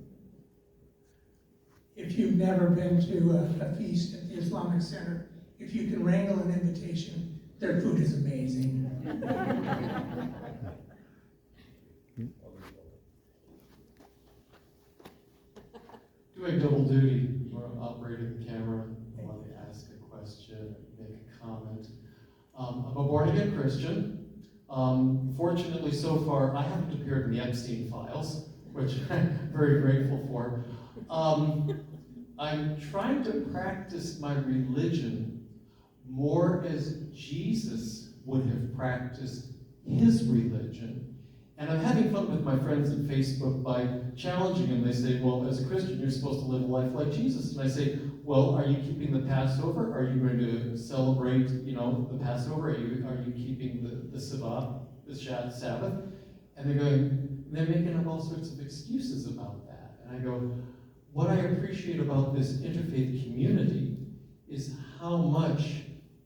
If you've never been to a feast at the Islamic Center, if you can wrangle an invitation, their food is amazing. Doing double duty, operating the camera, I want to ask a question, make a comment. I'm a born-again Christian. Fortunately, so far, I haven't appeared in the Epstein files, which I'm very grateful for. I'm trying to practice my religion more as Jesus would have practiced his religion. And I'm having fun with my friends on Facebook by challenging them. They say, well, as a Christian, you're supposed to live a life like Jesus. And I say, well, are you keeping the Passover? Are you going to celebrate, the Passover? Are you keeping the Sabbath, the Sabbath? And they're making up all sorts of excuses about that. And I go, what I appreciate about this interfaith community is how much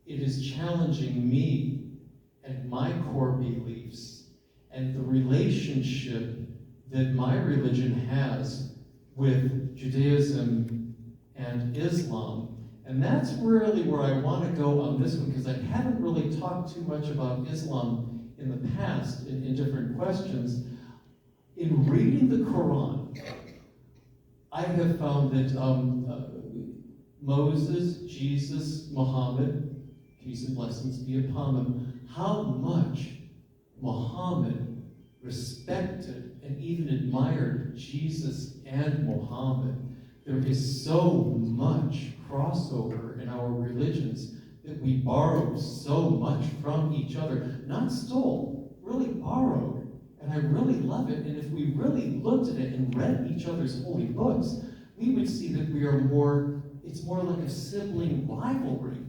it is challenging me and my core beliefs and the relationship that my religion has with Judaism and Islam. And that's really where I want to go on this one, because I haven't really talked too much about Islam in the past in different questions. In reading the Quran, I have found that Moses, Jesus, Muhammad, peace and blessings be upon them, how much Muhammad respected and even admired Jesus and Muhammad. There is so much crossover in our religions that we borrow so much from each other. Not stole, really borrowed. And I really love it. And if we really looked at it and read each other's holy books, we would see that we are more, it's more like a sibling rivalry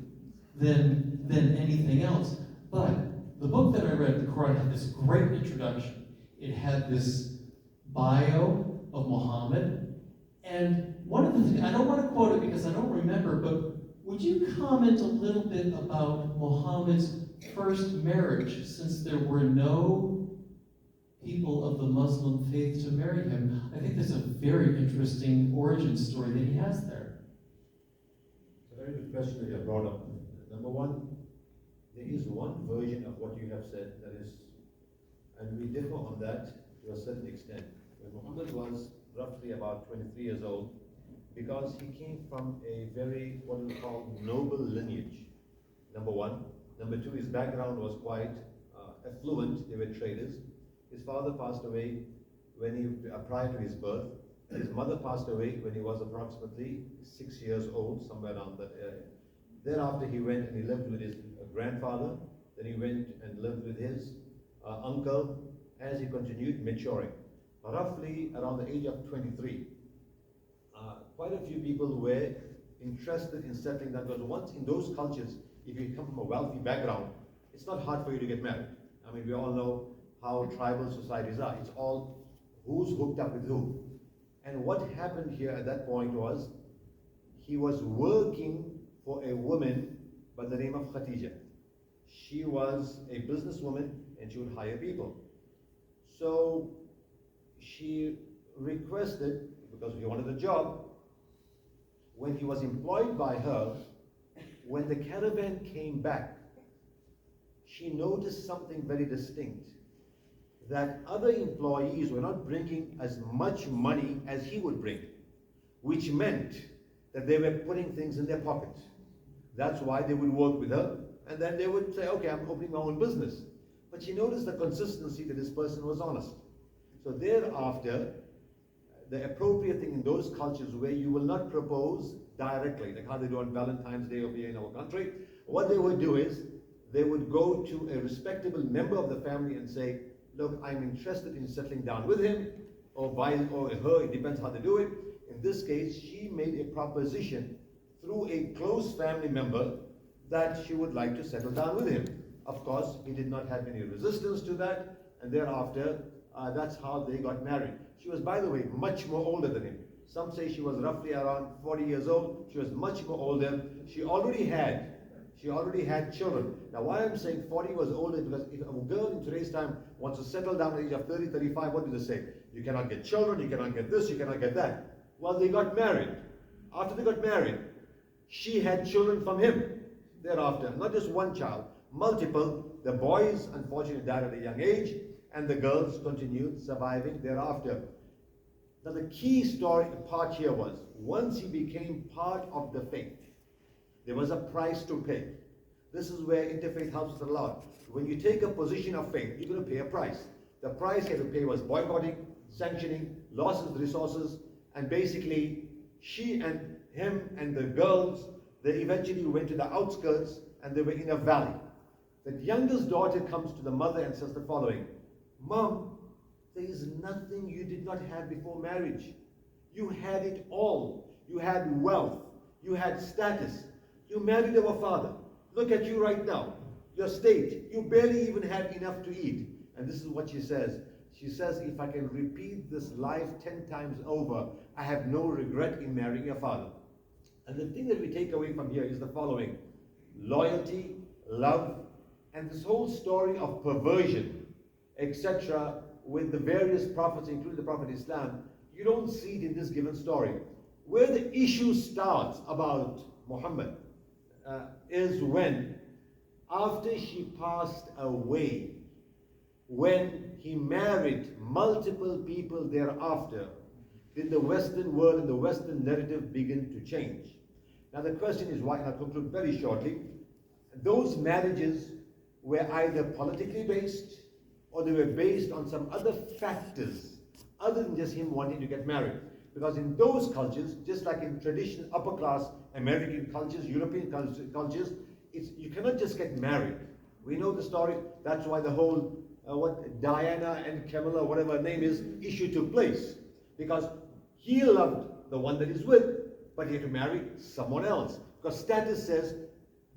than anything else. But the book that I read, the Quran, had this great introduction. It had this bio of Muhammad. And one of the things, I don't want to quote it because I don't remember, but would you comment a little bit about Muhammad's first marriage, since there were no people of the Muslim faith to marry him? I think there's a very interesting origin story that he has there. It's a very good question that you have brought up. Number one, there is one version of what you have said that is, and we differ on that to a certain extent. When Muhammad was roughly about 23 years old, because he came from a very, what we call, noble lineage, number one. Number two, his background was quite affluent. They were traders. His father passed away prior to his birth. His mother passed away when he was approximately 6 years old, somewhere around that area. Thereafter, he went and he lived with his grandfather. Then he went and lived with his uncle as he continued maturing. Roughly around the age of 23, quite a few people were interested in settling down, because once in those cultures, if you come from a wealthy background, it's not hard for you to get married. I mean, we all know how tribal societies are. It's all who's hooked up with who. And what happened here at that point was, he was working for a woman by the name of Khadija. She was a businesswoman and she would hire people. So she requested, because he wanted a job, when he was employed by her, when the caravan came back, she noticed something very distinct, that other employees were not bringing as much money as he would bring, which meant that they were putting things in their pocket. That's why they would work with her, and then they would say, okay, I'm opening my own business. But she noticed the consistency that this person was honest. So thereafter, the appropriate thing in those cultures where you will not propose directly, like how they do on Valentine's Day over here in our country, what they would do is, they would go to a respectable member of the family and say, look, I'm interested in settling down with him, or her, it depends how they do it. In this case, she made a proposition through a close family member that she would like to settle down with him. Of course, he did not have any resistance to that, and thereafter, that's how they got married. She was, by the way, much more older than him. Some say she was roughly around 40 years old. She was much more older. She already had children. Now, why I'm saying 40 was older, because if a girl in today's time wants to settle down at the age of 30, 35, what do they say? You cannot get children, you cannot get this, you cannot get that. Well, they got married. After they got married, she had children from him thereafter. Not just one child, multiple. The boys, unfortunately, died at a young age, and the girls continued surviving thereafter. Now, the key part here was, once he became part of the faith, there was a price to pay. This is where interfaith helps us a lot. When you take a position of faith, you're going to pay a price. The price he had to pay was boycotting, sanctioning, loss of resources, and basically she and him and the girls, they eventually went to the outskirts and they were in a valley. The youngest daughter comes to the mother and says the following, Mom, there is nothing you did not have before marriage. You had it all. You had wealth. You had status. You married our father. Look at you right now. Your state. You barely even had enough to eat. And this is what she says. She says, if I can repeat this life 10 times over, I have no regret in marrying your father. And the thing that we take away from here is the following. Loyalty, love, and this whole story of perversion, etc., with the various prophets, including the Prophet Islam, you don't see it in this given story. Where the issue starts about Muhammad is when, after she passed away, when he married multiple people thereafter, did the Western world and the Western narrative begin to change? Now the question is why, and I'll conclude very shortly, those marriages were either politically based or they were based on some other factors other than just him wanting to get married. Because in those cultures, just like in traditional upper class American cultures, European cultures, you cannot just get married. We know the story. That's why the whole Diana and Camilla, whatever her name is, issue took place. Because he loved the one that he's with, but he had to marry someone else. Because status says,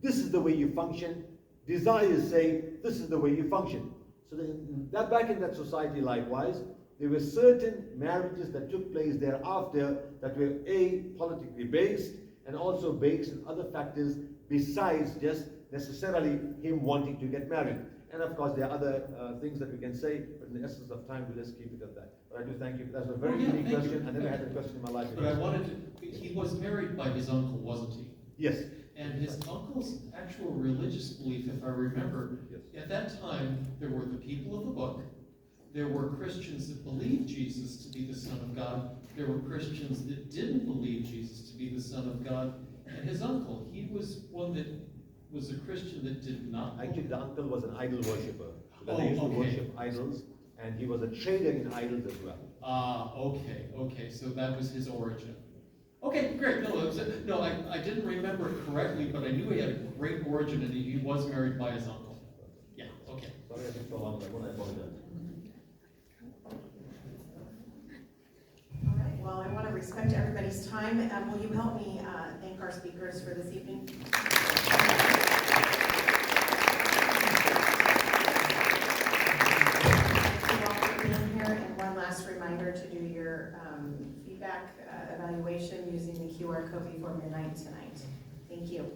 this is the way you function. Desires say, this is the way you function. So that back in that society, likewise, there were certain marriages that took place thereafter that were politically based and also based on other factors besides just necessarily him wanting to get married. And of course, there are other things that we can say, but in the essence of time, we'll just keep it at that. But I do thank you. That's a very unique question. I never had a question in my life. But I wanted to, he was married by his uncle, wasn't he? Yes. And his uncle's actual religious belief, if I remember, yes. At that time, there were the people of the book, there were Christians that believed Jesus to be the Son of God. There were Christians that didn't believe Jesus to be the Son of God. And his uncle, he was one that was a Christian that did not. Actually, the uncle was an idol worshipper. Because Oh, they used to okay. worship idols, and he was a trader in idols as well. Okay, so that was his origin. Okay, great, no, I didn't remember it correctly, but I knew he had a great origin and he was married by his uncle. Yeah, okay. Sorry, I took so long, I apologize. All right, well, I want to respect everybody's time. Will you help me thank our speakers for this evening? Thank you all for being here, and one last reminder to do your feedback evaluation using the QR code before midnight tonight. Thank you.